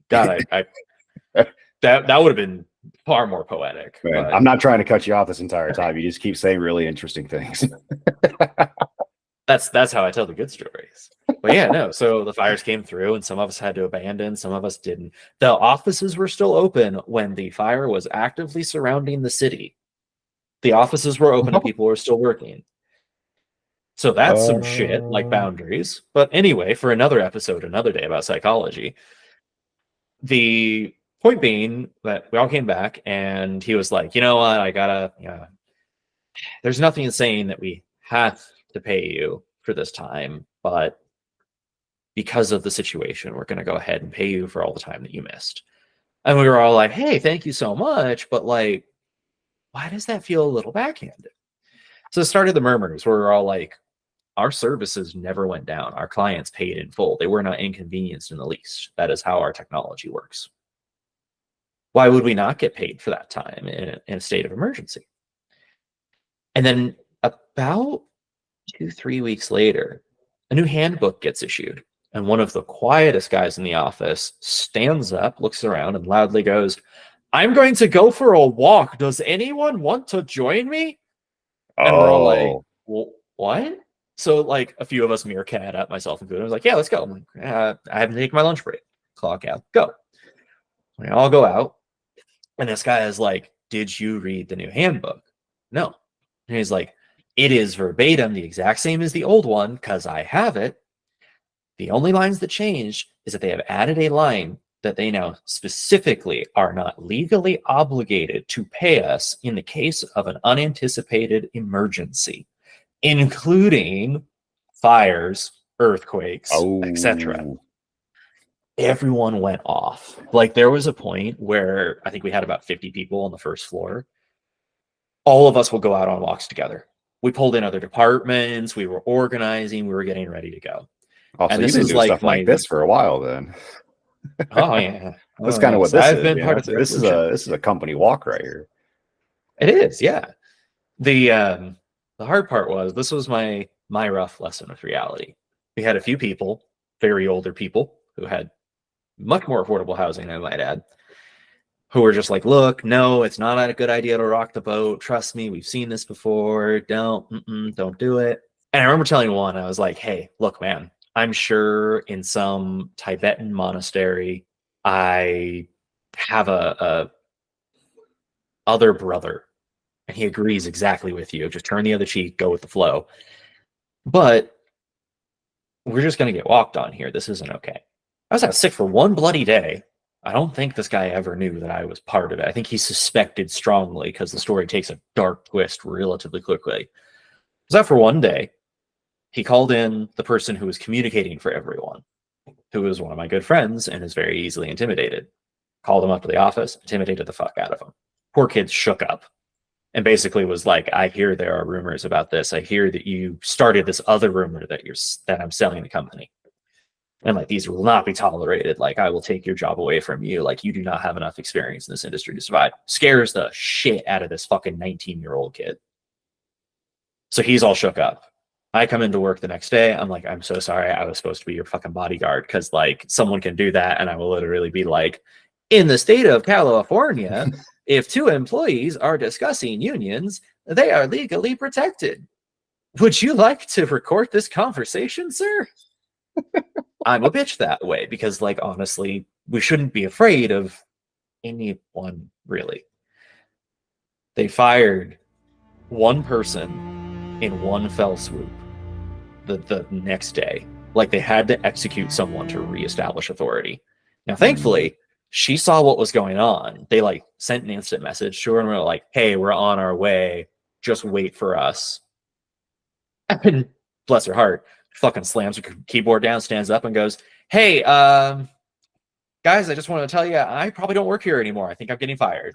God, I that would have been far more poetic. man, But I'm not trying to cut you off this entire time. You just keep saying really interesting things. that's how I tell the good stories. But yeah, no. So the fires came through, and some of us had to abandon, some of us didn't. The offices were still open when the fire was actively surrounding the city. The offices were open and people were still working. So that's some shit, like Uh, boundaries. But anyway, for another episode, another day about psychology, the point being that we all came back and he was like, you know what, I gotta, there's nothing saying that we have to pay you for this time, but because of the situation, we're going to go ahead and pay you for all the time that you missed. And we were all like, hey, thank you so much. But like, why does that feel a little backhanded? So it started the murmurs where we were all like, our services never went down. Our clients paid in full. They were not inconvenienced in the least. That is how our technology works. Why would we not get paid for that time in a state of emergency? And then about 2-3 weeks later, a new handbook gets issued. And one of the quietest guys in the office stands up, looks around, and loudly goes, "I'm going to go for a walk. Does anyone want to join me?" And we're all like, Oh, well, what? So like a few of us meerkat up, myself included. I was like, yeah, let's go. I'm like, I haven't taken my lunch break. Clock out. Go. We all go out. And this guy is like, did you read the new handbook? No. And he's like, it is verbatim the exact same as the old one because I have it. The only lines that changed is that they have added a line that they now specifically are not legally obligated to pay us in the case of an unanticipated emergency, including fires, earthquakes, etc. oh, Everyone went off. Like there was a point where I think we had about 50 people on the first floor. All of us will go out on walks together. We pulled in other departments. We were organizing. We were getting ready to go. oh, so And you've this been is doing like stuff like this for a while then. oh yeah, That's oh kind of what yes. this I've is. been part of the This is revolution. a company walk right here. It is, yeah. The hard part was this was my rough lesson with reality. We had a few people, very older people, who had much more affordable housing, I might add, who were just like, look, no, it's not a good idea to rock the boat. Trust me, we've seen this before. Don't do it. And I remember telling one, I was like, hey, look, man, I'm sure in some Tibetan monastery, I have a other brother, and he agrees exactly with you. Just turn the other cheek, go with the flow. But we're just going to get walked on here. This isn't okay. I was out sick for one bloody day. I don't think this guy ever knew that I was part of it. I think he suspected strongly because the story takes a dark twist relatively quickly. I was out for one day. He called in the person who was communicating for everyone, who was one of my good friends and is very easily intimidated. Called him up to the office, intimidated the fuck out of him. Poor kid shook up and basically was like, I hear there are rumors about this. I hear that you started this other rumor that I'm selling the company. And like, these will not be tolerated. Like, I will take your job away from you. Like, you do not have enough experience in this industry to survive. Scares the shit out of this fucking 19-year-old kid. So he's all shook up. I come into work the next day. I'm like, I'm so sorry. I was supposed to be your fucking bodyguard because like someone can do that. And I will literally be like, in the state of California, if two employees are discussing unions, they are legally protected. Would you like to record this conversation, sir? I'm a bitch that way because, like, honestly, we shouldn't be afraid of anyone, really. They fired one person in one fell swoop the next day. Like, they had to execute someone to reestablish authority. Now, thankfully, she saw what was going on. They, like, sent an instant message to her and were like, hey, we're on our way. Just wait for us. And bless her heart, fucking slams her keyboard down, stands up and goes, hey, guys, I just want to tell you, I probably don't work here anymore. I think I'm getting fired.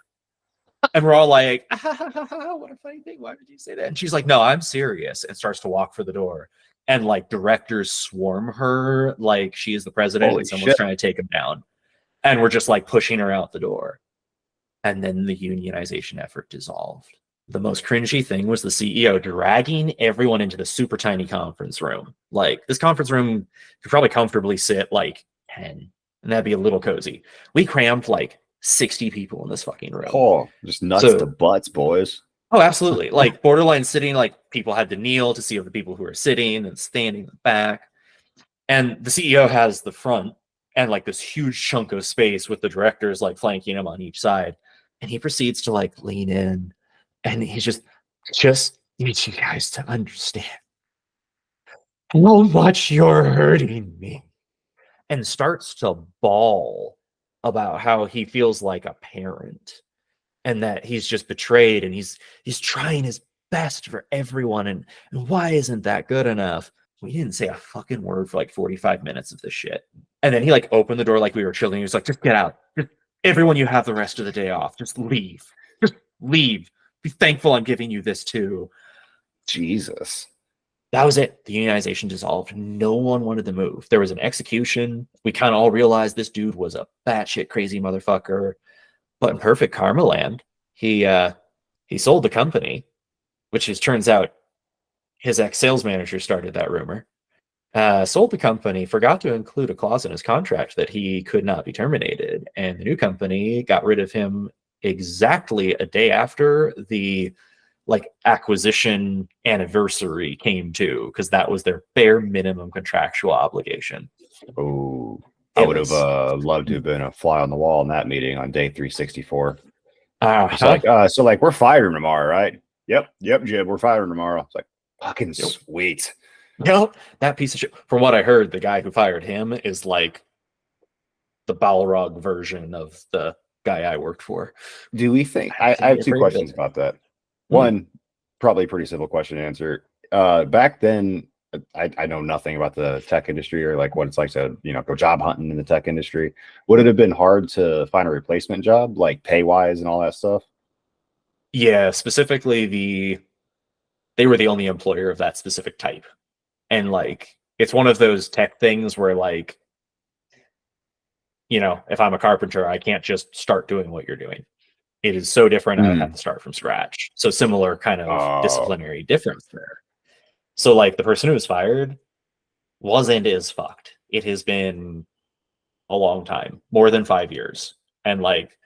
And we're all like, what a funny thing. Why did you say that? And she's like, no, I'm serious. And starts to walk for the door. And like directors swarm her like she is the president Holy and someone's shit. trying to take him down. And we're just like pushing her out the door. And then the unionization effort dissolved. The most cringy thing was the CEO dragging everyone into the super tiny conference room. Like, this conference room could probably comfortably sit like 10, and that'd be a little cozy. We crammed like 60 people in this fucking room. Oh, just nuts to butts, boys. Oh, absolutely. Like, borderline sitting, like, people had to kneel to see other people who are sitting and standing in the back. And the CEO has the front and like this huge chunk of space with the directors like flanking him on each side. And he proceeds to like lean in and he's just need you guys to understand how much you're hurting me. And starts to bawl about how he feels like a parent and that he's just betrayed and he's trying his best for everyone. And why isn't that good enough? We didn't say a fucking word for like 45 minutes of this shit. And then he like opened the door like we were chilling. He was like, just get out. Just everyone, you have the rest of the day off. Just leave. Just leave. Be thankful I'm giving you this too. Jesus. That was it. The unionization dissolved. No one wanted to move. There was an execution. We kind of all realized this dude was a batshit crazy motherfucker. But in perfect karma land, he sold the company, which is turns out his ex sales manager started that rumor. Sold the company, forgot to include a clause in his contract that he could not be terminated, and the new company got rid of him exactly a day after the like acquisition anniversary came to, because that was their bare minimum contractual obligation. Oh, I It would have was loved to have been a fly on the wall in that meeting on day 364. It's uh-huh. like, so like we're firing tomorrow, right? Yep, Jib, we're firing tomorrow. It's like fucking Yep. sweet. Yep. That piece of shit. From what I heard, the guy who fired him is like the Balrog version of the guy I worked for. Do we think I I didn't have get two very questions good. about that. Hmm. One, probably a pretty simple question to answer. Back then, I know nothing about the tech industry or like what it's like to, go job hunting in the tech industry. Would it have been hard to find a replacement job, like pay wise and all that stuff? Yeah, specifically they were the only employer of that specific type. And like it's one of those tech things where like, if I'm a carpenter, I can't just start doing what you're doing. It is so different, I would have Mm. to start from scratch. So similar kind of Oh, disciplinary difference there. So like the person who was fired was and is fucked. It has been a long time, more than 5 years. And like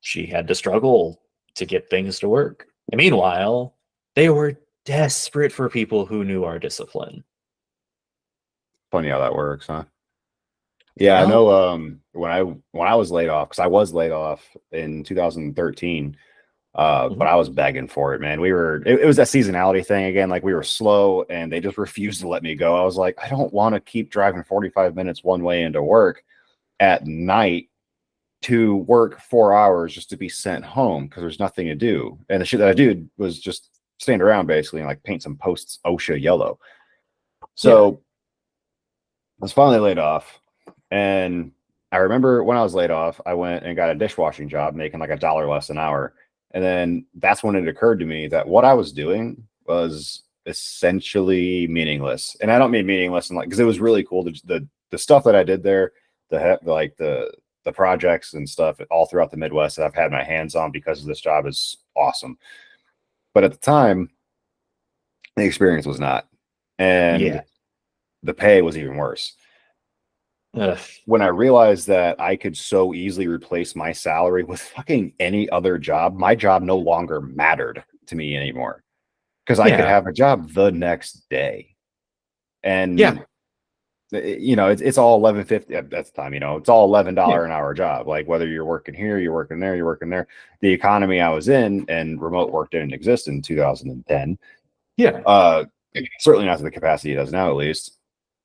she had to struggle to get things to work. And meanwhile, they were desperate for people who knew our discipline. funny how that works, huh? Yeah, I Yeah. know. When I was laid off, because I was laid off in 2013. But Mhm. I was begging for it, man. It was that seasonality thing again. Like we were slow and they just refused to let me go. I was like, I don't want to keep driving 45 minutes one way into work at night to work 4 hours just to be sent home because there's nothing to do. And the shit that I did was just stand around basically and like paint some posts OSHA yellow. Yeah. So I was finally laid off. And I remember when I was laid off, I went and got a dishwashing job making like $1 less an hour. And then that's when it occurred to me that what I was doing was essentially meaningless. And I don't mean meaningless and like because it was really cool. The stuff that I did there, the projects and stuff all throughout the Midwest that I've had my hands on because of this job is awesome. But at the time, the experience was not. Yeah. And the pay was even worse. Ugh. When I realized that I could so easily replace my salary with fucking any other job, my job no longer mattered to me anymore because I could Yeah. have a job the next day. Yeah. And it's all 11.50 at that time. It's all Yeah. $11 an hour job. Like whether you're working here, you're working there, you're working there. The economy I was in and remote work didn't exist in 2010. Yeah. Uh, Certainly not to the capacity it does now. At least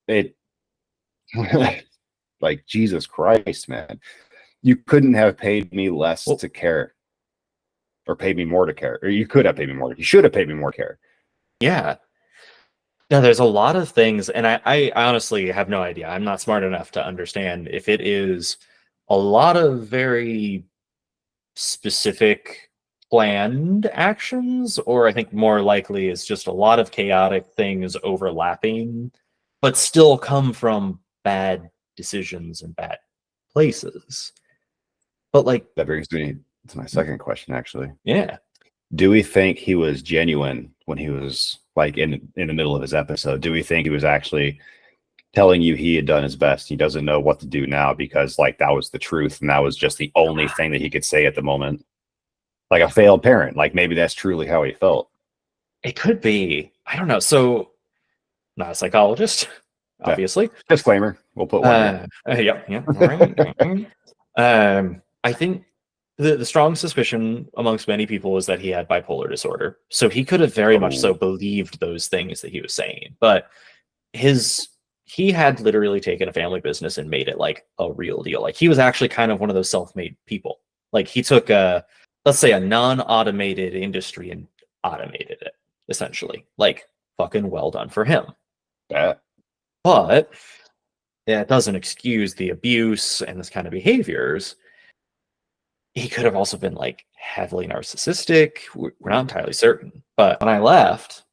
it, like Jesus Christ, man. You couldn't have paid me less Well, to care or paid me more to care. Or you could have paid me more. You should have paid me more to care. yeah. No, there's a lot of things, and I honestly have no idea. I'm not smart enough to understand if it is a lot of very specific planned actions, or I think more likely it's just a lot of chaotic things overlapping, but still come from bad decisions and bad places. But like, That brings me to my second question, actually. yeah, Do we think he was genuine when he was like in the middle of his episode? Do we think he was actually telling you he had done his best? He doesn't know what to do now because like that was the truth and that was just the only thing that he could say at the moment. Like a failed parent. Like maybe that's truly how he felt. it could be. I don't know. So, not a psychologist, Yeah. obviously. Disclaimer. We'll put one here. Yeah, yeah, all right. I think the strong suspicion amongst many people is that he had bipolar disorder. So he could have very much so Oh, believed those things that he was saying. But his he had literally taken a family business and made it like a real deal. Like he was actually kind of one of those self-made people. Like he took a let's say a non-automated industry and automated it essentially. Like fucking well done for him. that. But that doesn't excuse the abuse and this kind of behaviors. He could have also been like heavily narcissistic. We're not entirely certain. But when I left,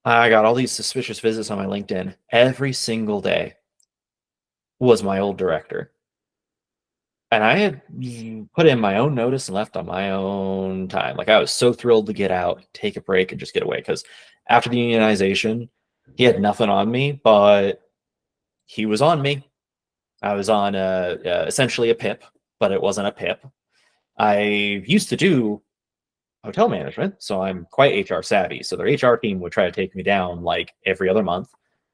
I got all these suspicious visits on my LinkedIn. Every single day was my old director. And I had put in my own notice and left on my own time. Like I was so thrilled to get out, take a break, and just get away. Because after the unionization, he had nothing on me, but he was on me. I was on essentially a PIP, but it wasn't a PIP. I used to do hotel management, so I'm quite HR savvy. So their HR team would try to take me down like every other month.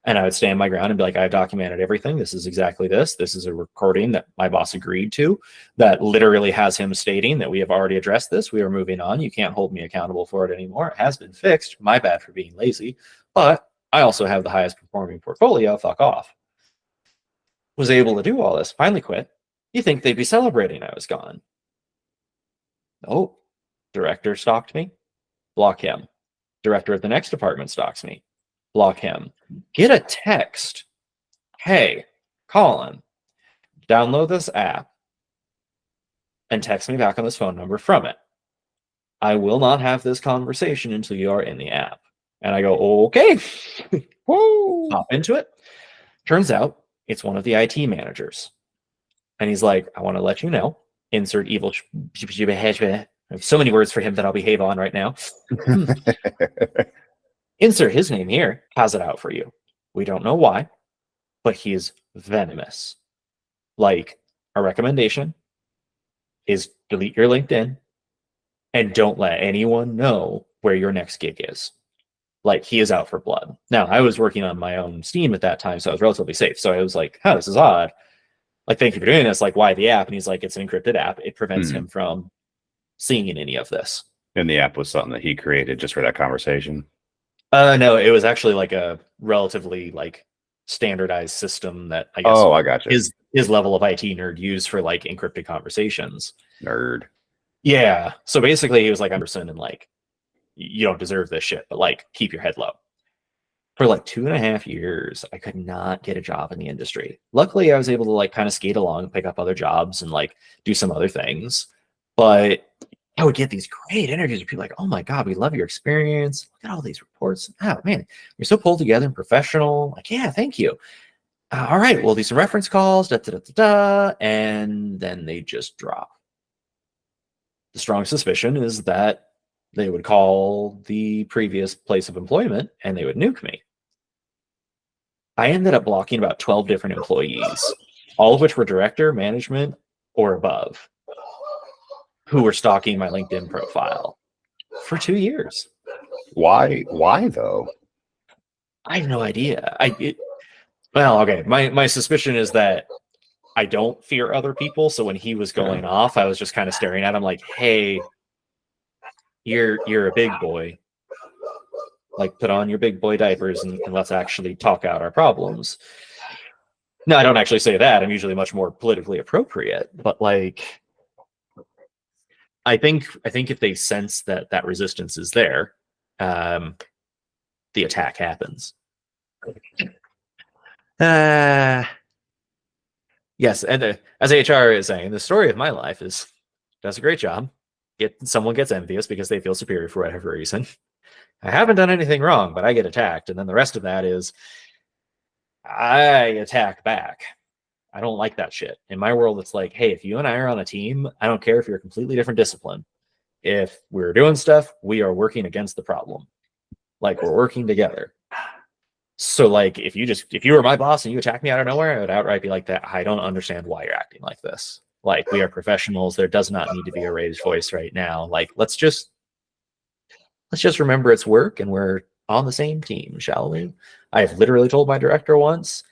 And I would stand my ground and be like, I've documented everything. This is exactly this. This is a recording that my boss agreed to that literally has him stating that we have already addressed this. We are moving on. You can't hold me accountable for it anymore. It has been fixed. My bad for being lazy. But I also have the highest performing portfolio. Fuck off. Was able to do all this. Finally quit. You think they'd be celebrating I was gone. Nope. Director stalked me. Block him. Director at the next department stalks me. Block him. Get a text. Hey, Colin, download this app and text me back on this phone number from it. I will not have this conversation until you are in the app. And I go, okay. Whoa. Hop into it. Turns out it's one of the IT managers. And he's like, I want to let you know, insert evil. I have so many words for him that I'll behave on right now. Insert his name here, has it out for you. We don't know why, but he is venomous. Like, a recommendation is delete your LinkedIn and don't let anyone know where your next gig is. Like, he is out for blood. Now, I was working on my own Steam at that time, so I was relatively safe. So I was like, oh, this is odd. Like, thank you for doing this. Like, why the app? And he's like, it's an encrypted app. It prevents him from seeing any of this. And the app was something that he created just for that conversation? No, it was actually like a relatively like standardized system that I guess I got you. His level of IT nerd used for like encrypted conversations. Nerd. Yeah. So basically he was like, I'm a person and like, you don't deserve this shit, but like keep your head low. For like 2.5 years, I could not get a job in the industry. Luckily, I was able to like kind of skate along and pick up other jobs and like do some other things. But I would get these great interviews with people like, oh my God, we love your experience. Look at all these reports. Oh man, you're so pulled together and professional. Like, yeah, thank you. All right, we'll do some reference calls, and then they just drop. The strong suspicion is that they would call the previous place of employment and they would nuke me. I ended up blocking about 12 different employees, all of which were director, management, or above, who were stalking my LinkedIn profile for 2 years. Why though? I have no idea. Well, okay. My suspicion is that I don't fear other people. So when he was going off, I was just kind of staring at him like, hey, you're a big boy. Like, put on your big boy diapers and let's actually talk out our problems. No, I don't actually say that. I'm usually much more politically appropriate, but like, I think if they sense that resistance is there, the attack happens. Yes, and as HR is saying, the story of my life is does a great job. Someone gets envious because they feel superior for whatever reason. I haven't done anything wrong, but I get attacked, and then the rest of that is I attack back. I don't like that shit. In my world, it's like, hey, if you and I are on a team, I don't care if you're a completely different discipline. If we're doing stuff, we are working against the problem. Like, we're working together. So like, if you were my boss and you attack me out of nowhere, I would outright be like, that I don't understand why you're acting like this. Like, we are professionals. There does not need to be a raised voice right now. Like, let's just remember it's work and we're on the same team, shall we? I've literally told my director once,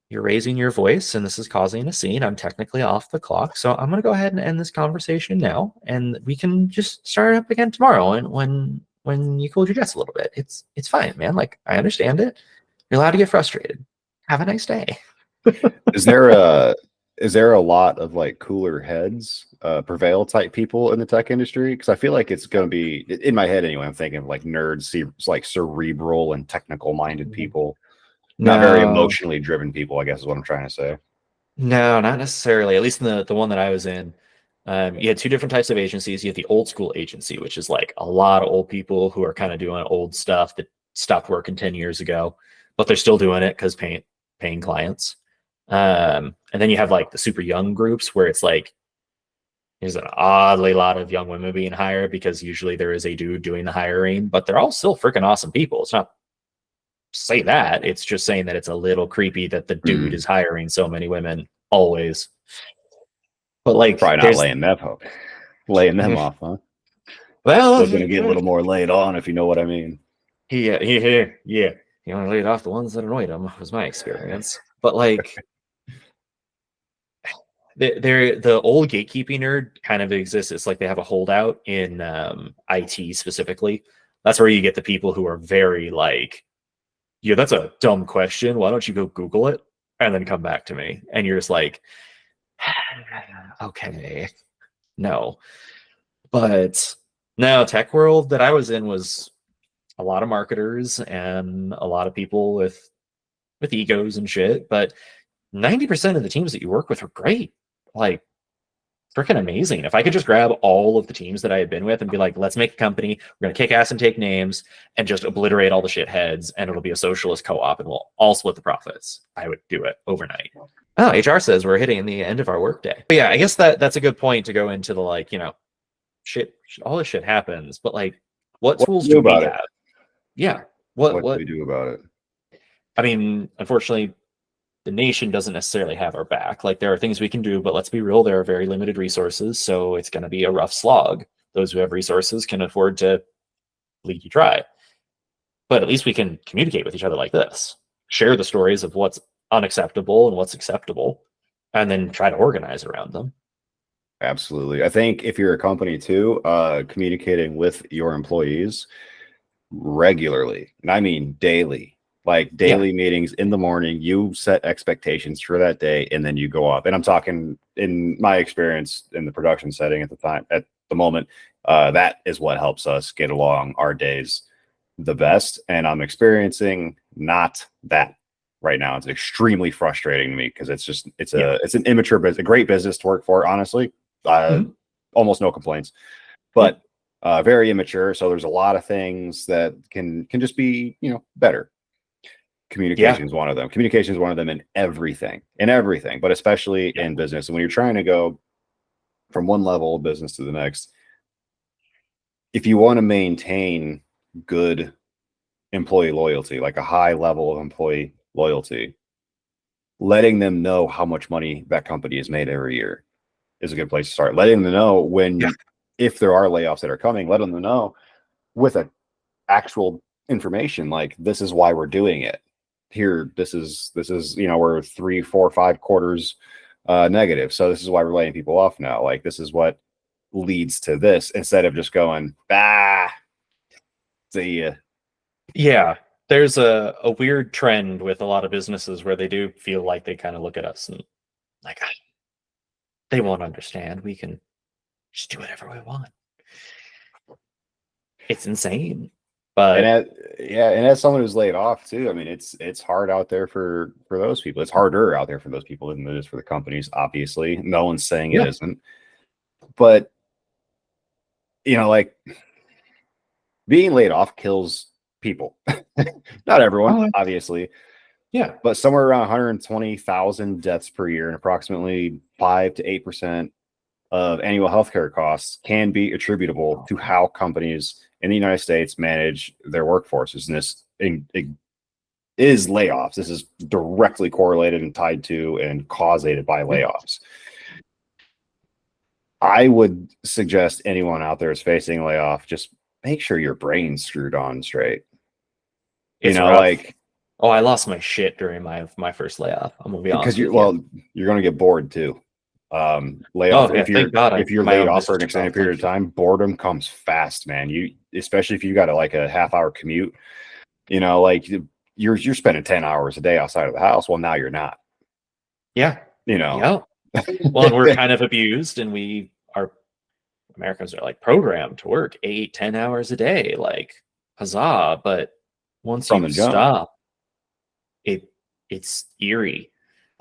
you're raising your voice and this is causing a scene. I'm technically off the clock. So I'm going to go ahead and end this conversation now. And we can just start up again tomorrow. And when you cool your jets a little bit, it's fine, man. Like, I understand it. You're allowed to get frustrated. Have a nice day. Is there a lot of like cooler heads, prevail type people in the tech industry? Because I feel like it's going to be, in my head anyway, I'm thinking of like nerds, like cerebral and technical minded people, not very emotionally driven people, I guess is what I'm trying to say. No, not necessarily. At least in the one that I was in, you had two different types of agencies. You had the old school agency, which is like a lot of old people who are kind of doing old stuff that stopped working 10 years ago, but they're still doing it because paying clients. And then you have like the super young groups where it's like there's an oddly lot of young women being hired because usually there is a dude doing the hiring, but they're all still freaking awesome people. It's not say that. It's just saying that it's a little creepy that the dude is hiring so many women always. But like, Probably not there's laying them off, huh? well, Still gonna get a little more laid on, if you know what I mean. yeah. He only laid off the ones that annoyed him, was my experience. But like, the old gatekeeping nerd kind of exists. It's like they have a holdout in IT specifically. That's where you get the people who are very like, yeah, that's a dumb question. Why don't you go Google it and then come back to me? And you're just like, okay, no. But no, tech world that I was in was a lot of marketers and a lot of people with egos and shit. But 90% of the teams that you work with are great. Like freaking amazing. If I could just grab all of the teams that I had been with and be like, let's make a company, we're gonna kick ass and take names and just obliterate all the shitheads, and it'll be a socialist co-op and we'll all split the profits, I would do it overnight. Oh, HR says we're hitting the end of our workday. But yeah, I guess that's a good point to go into the like, shit, all this shit happens, but like, what tools do we have? Yeah. What do we do about it? I mean, unfortunately, the nation doesn't necessarily have our back. Like there are things we can do, but let's be real, there are very limited resources, so it's going to be a rough slog. Those who have resources can afford to bleed you dry. But at least we can communicate with each other like this, share the stories of what's unacceptable and what's acceptable, and then try to organize around them. Absolutely. I think if you're a company too, communicating with your employees regularly, and I mean daily, like daily meetings in the morning, you set expectations for that day and then you go off. And I'm talking in my experience in the production setting at the moment, that is what helps us get along our days the best. And I'm experiencing not that right now. It's extremely frustrating to me because it's an immature business, a great business to work for, honestly. Almost no complaints, but very immature. So there's a lot of things that can just be, better. Communication is one of them. Communication is one of them in everything, but especially in business. And when you're trying to go from one level of business to the next, if you want to maintain good employee loyalty, like a high level of employee loyalty, letting them know how much money that company has made every year is a good place to start. Letting them know if there are layoffs that are coming, let them know with a actual information, like this is why we're doing it. Here, this is we're 3, 4, 5 quarters negative, so this is why we're laying people off now. Like this is what leads to this, instead of just going see ya. Yeah, there's a weird trend with a lot of businesses where they do feel like they kind of look at us and like, they won't understand. We can just do whatever we want. It's insane. But and as someone who's laid off too, I mean, it's hard out there for those people. It's harder out there for those people than it is for the companies. Obviously, no one's saying it isn't, but like being laid off kills people. Not everyone, obviously. Yeah, but somewhere around 120,000 deaths per year, and approximately 5 to 8% of annual healthcare costs can be attributable to how companies in the United States manage their workforces. And this is layoffs. This is directly correlated and tied to and causated by layoffs. I would suggest anyone out there is facing a layoff, just make sure your brain's screwed on straight. It's rough. Oh, I lost my shit during my first layoff. I'm gonna be honest with you. You're gonna get bored too. Layoff. If you're laid off for an extended period of time, boredom comes fast, man. Especially if you got a half-hour commute. Like you're spending 10 hours a day outside of the house. Well, now you're not. Yeah. Well, and we're kind of abused, and Americans are like programmed to work 8-10 hours a day, like huzzah. But once you stop, it's eerie.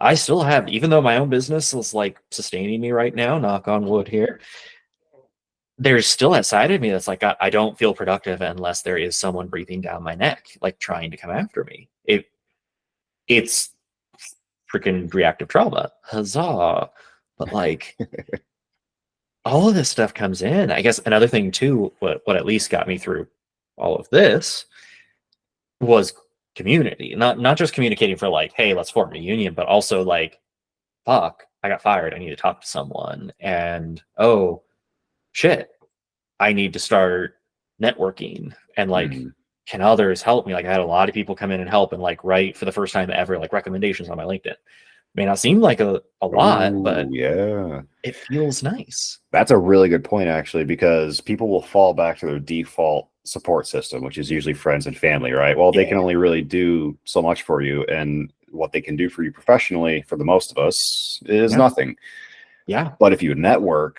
I still have, even though my own business is like sustaining me right now, knock on wood here, there's still that side of me that's like, I don't feel productive unless there is someone breathing down my neck, like trying to come after me. It's freaking reactive trauma. Huzzah. But like, all of this stuff comes in. I guess another thing too, what at least got me through all of this was community. Not just communicating for like, hey, let's form a union, but also like, fuck, I got fired. I need to talk to someone. And oh shit, I need to start networking and like, Mhm. can others help me? Like I had a lot of people come in and help and like write for the first time ever, like recommendations on my LinkedIn. May not seem like a lot, Ooh, but yeah. it feels nice. That's a really good point, actually, because people will fall back to their default support system, which is usually friends and family, right? Well, they Yeah. can only really do so much for you, and what they can do for you professionally, for the most of us, is Yeah. nothing. Yeah. But if you network,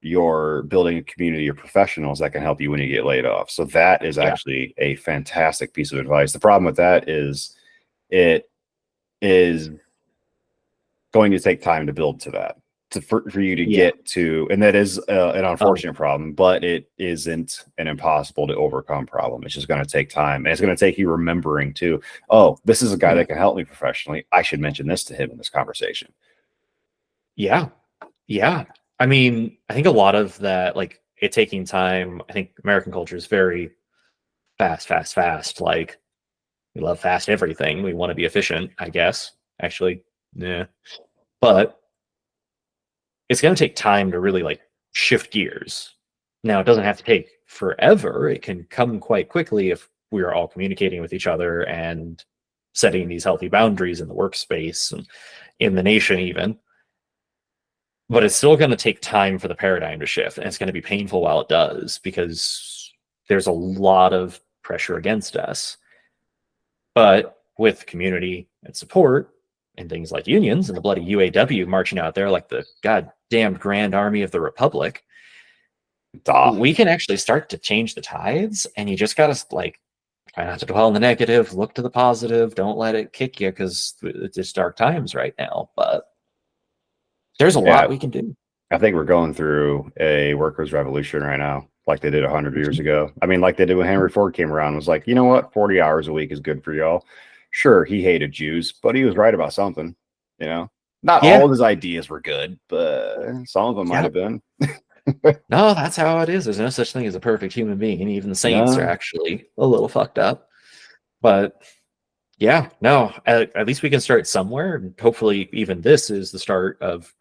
you're building a community of professionals that can help you when you get laid off. So that is Yeah. actually a fantastic piece of advice. The problem with that is it is going to take time to build to that, for you to Yeah. get to, and that is an Oh, unfortunate problem, but it isn't an impossible to overcome problem. It's just going to take time, and it's going to take you remembering too, oh, this is a guy yeah. that can help me professionally, I should mention this to him in this conversation. Yeah. Yeah. I mean, I think a lot of that, like it taking time, I think American culture is very fast, fast, fast. Like we love fast everything. We want to be efficient, I guess. Actually, yeah. But it's going to take time to really like shift gears. Now, it doesn't have to take forever. It can come quite quickly if we are all communicating with each other and setting these healthy boundaries in the workspace and in the nation, even. But it's still going to take time for the paradigm to shift. And it's going to be painful while it does because there's a lot of pressure against us. But with community and support and things like unions and the bloody UAW marching out there like the goddamned Grand Army of the Republic, Duh. we can actually start to change the tides. And you just got to like try not to dwell on the negative, look to the positive, don't let it kick you because it's just dark times right now. But there's a Yeah, lot we can do. I think we're going through a workers' revolution right now, like they did 100 years Mhm. ago. I mean, like they did when Henry Ford came around, was like, you know what, 40 hours a week is good for y'all. Sure, he hated Jews, but he was right about something. You know, not all Yeah. of his ideas were good, but some of them might Yeah. have been. No, that's how it is. There's no such thing as a perfect human being. Even the saints are No, actually a little fucked up. But yeah, no, at least we can start somewhere. And hopefully, even this is the start of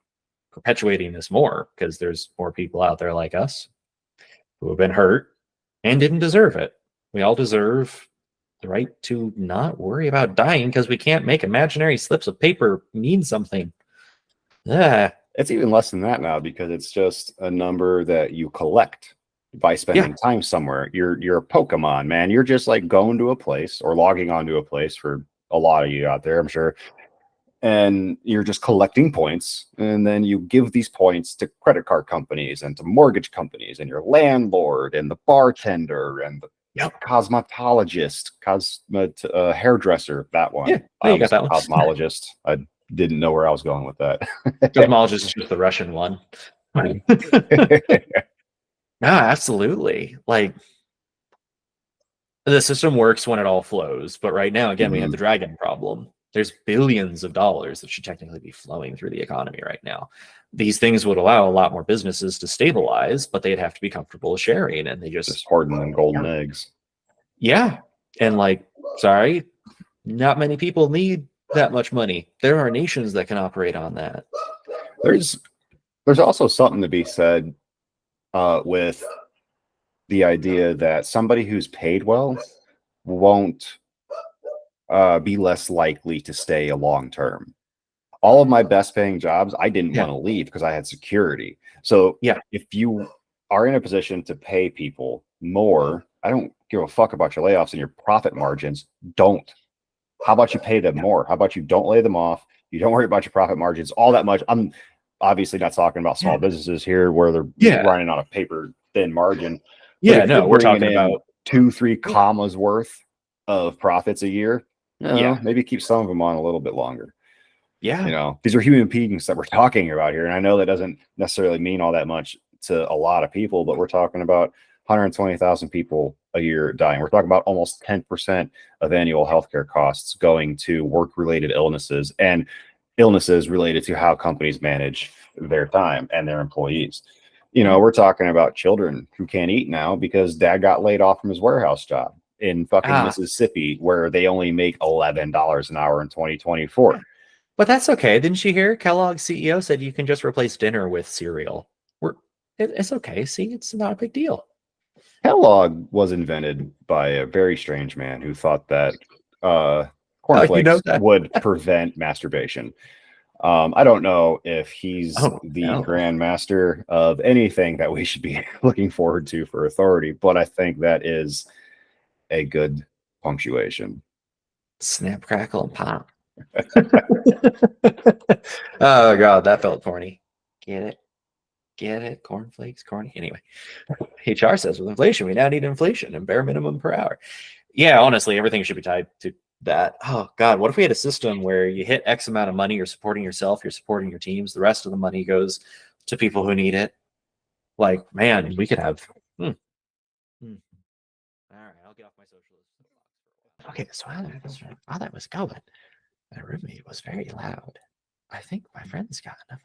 perpetuating this more because there's more people out there like us who have been hurt and didn't deserve it. We all deserve the right to not worry about dying because we can't make imaginary slips of paper mean something. Yeah. it's even less than that now because it's just a number that you collect by Yeah. spending time somewhere. You're a Pokemon, man. You're just like going to a place or logging onto a place for a lot of you out there, I'm sure, and you're just collecting points, and then you give these points to credit card companies and to mortgage companies and your landlord and the bartender and the Yep. cosmetologist, hairdresser. That Yeah. one, No, I you got almost that said one. cosmologist. I didn't know where I was going with that. Cosmologist is just the Russian one. No, absolutely. Like the system works when it all flows, but right now, again, we have the Mhm. dragon problem. There's billions of dollars that should technically be flowing through the economy right now. These things would allow a lot more businesses to stabilize, but they'd have to be comfortable sharing, and they Just just hoarding them golden aren't. eggs. Yeah, and like, sorry, not many people need that much money. There are nations that can operate on that. There's there's also something to be said with the idea that somebody who's paid well won't be less likely to stay a long term. All of my best paying jobs, I didn't Yeah, want to leave because I had security. So yeah, if you are in a position to pay people more, I don't give a fuck about your layoffs and your profit margins. Don't. How about you pay them yeah, more? How about you don't lay them off? You don't worry about your profit margins all that much. I'm obviously not talking about yeah, small businesses here where they're yeah, running on a paper thin margin. But yeah. if you're No, we're bringing talking in about two, three yeah, commas worth of profits a year, yeah, maybe keep some of them on a little bit longer. yeah, These are human beings that we're talking about here. And I know that doesn't necessarily mean all that much to a lot of people, but we're talking about 120,000 people a year dying. We're talking about almost 10% of annual healthcare costs going to work related illnesses and illnesses related to how companies manage their time and their employees. You know, we're talking about children who can't eat now because dad got laid off from his warehouse job in fucking Ah, Mississippi, where they only make $11 an hour in 2024. but that's okay. Didn't you hear Kellogg's CEO said you can just replace dinner with cereal? It's okay. See, it's not a big deal. Kellogg was invented by a very strange man who thought that Oh, you know cornflakes that? would prevent masturbation. I don't know if he's Oh the no. grandmaster of anything that we should be looking forward to for authority, but I think that is a good punctuation. Snap, crackle, and pop. Oh god, that felt corny. Get it? Get it? Cornflakes, corny. Anyway, HR says with inflation, we now need inflation and bare minimum per hour. Yeah, honestly, everything should be tied to that. Oh god, what if we had a system where you hit X amount of money, you're supporting yourself, you're supporting your teams, the rest of the money goes to people who need it. Like, man, we could have. Hmm. Hmm. All right, I'll get off my socialist. Okay, so while that was going, my roommate was very loud. I think my friends got enough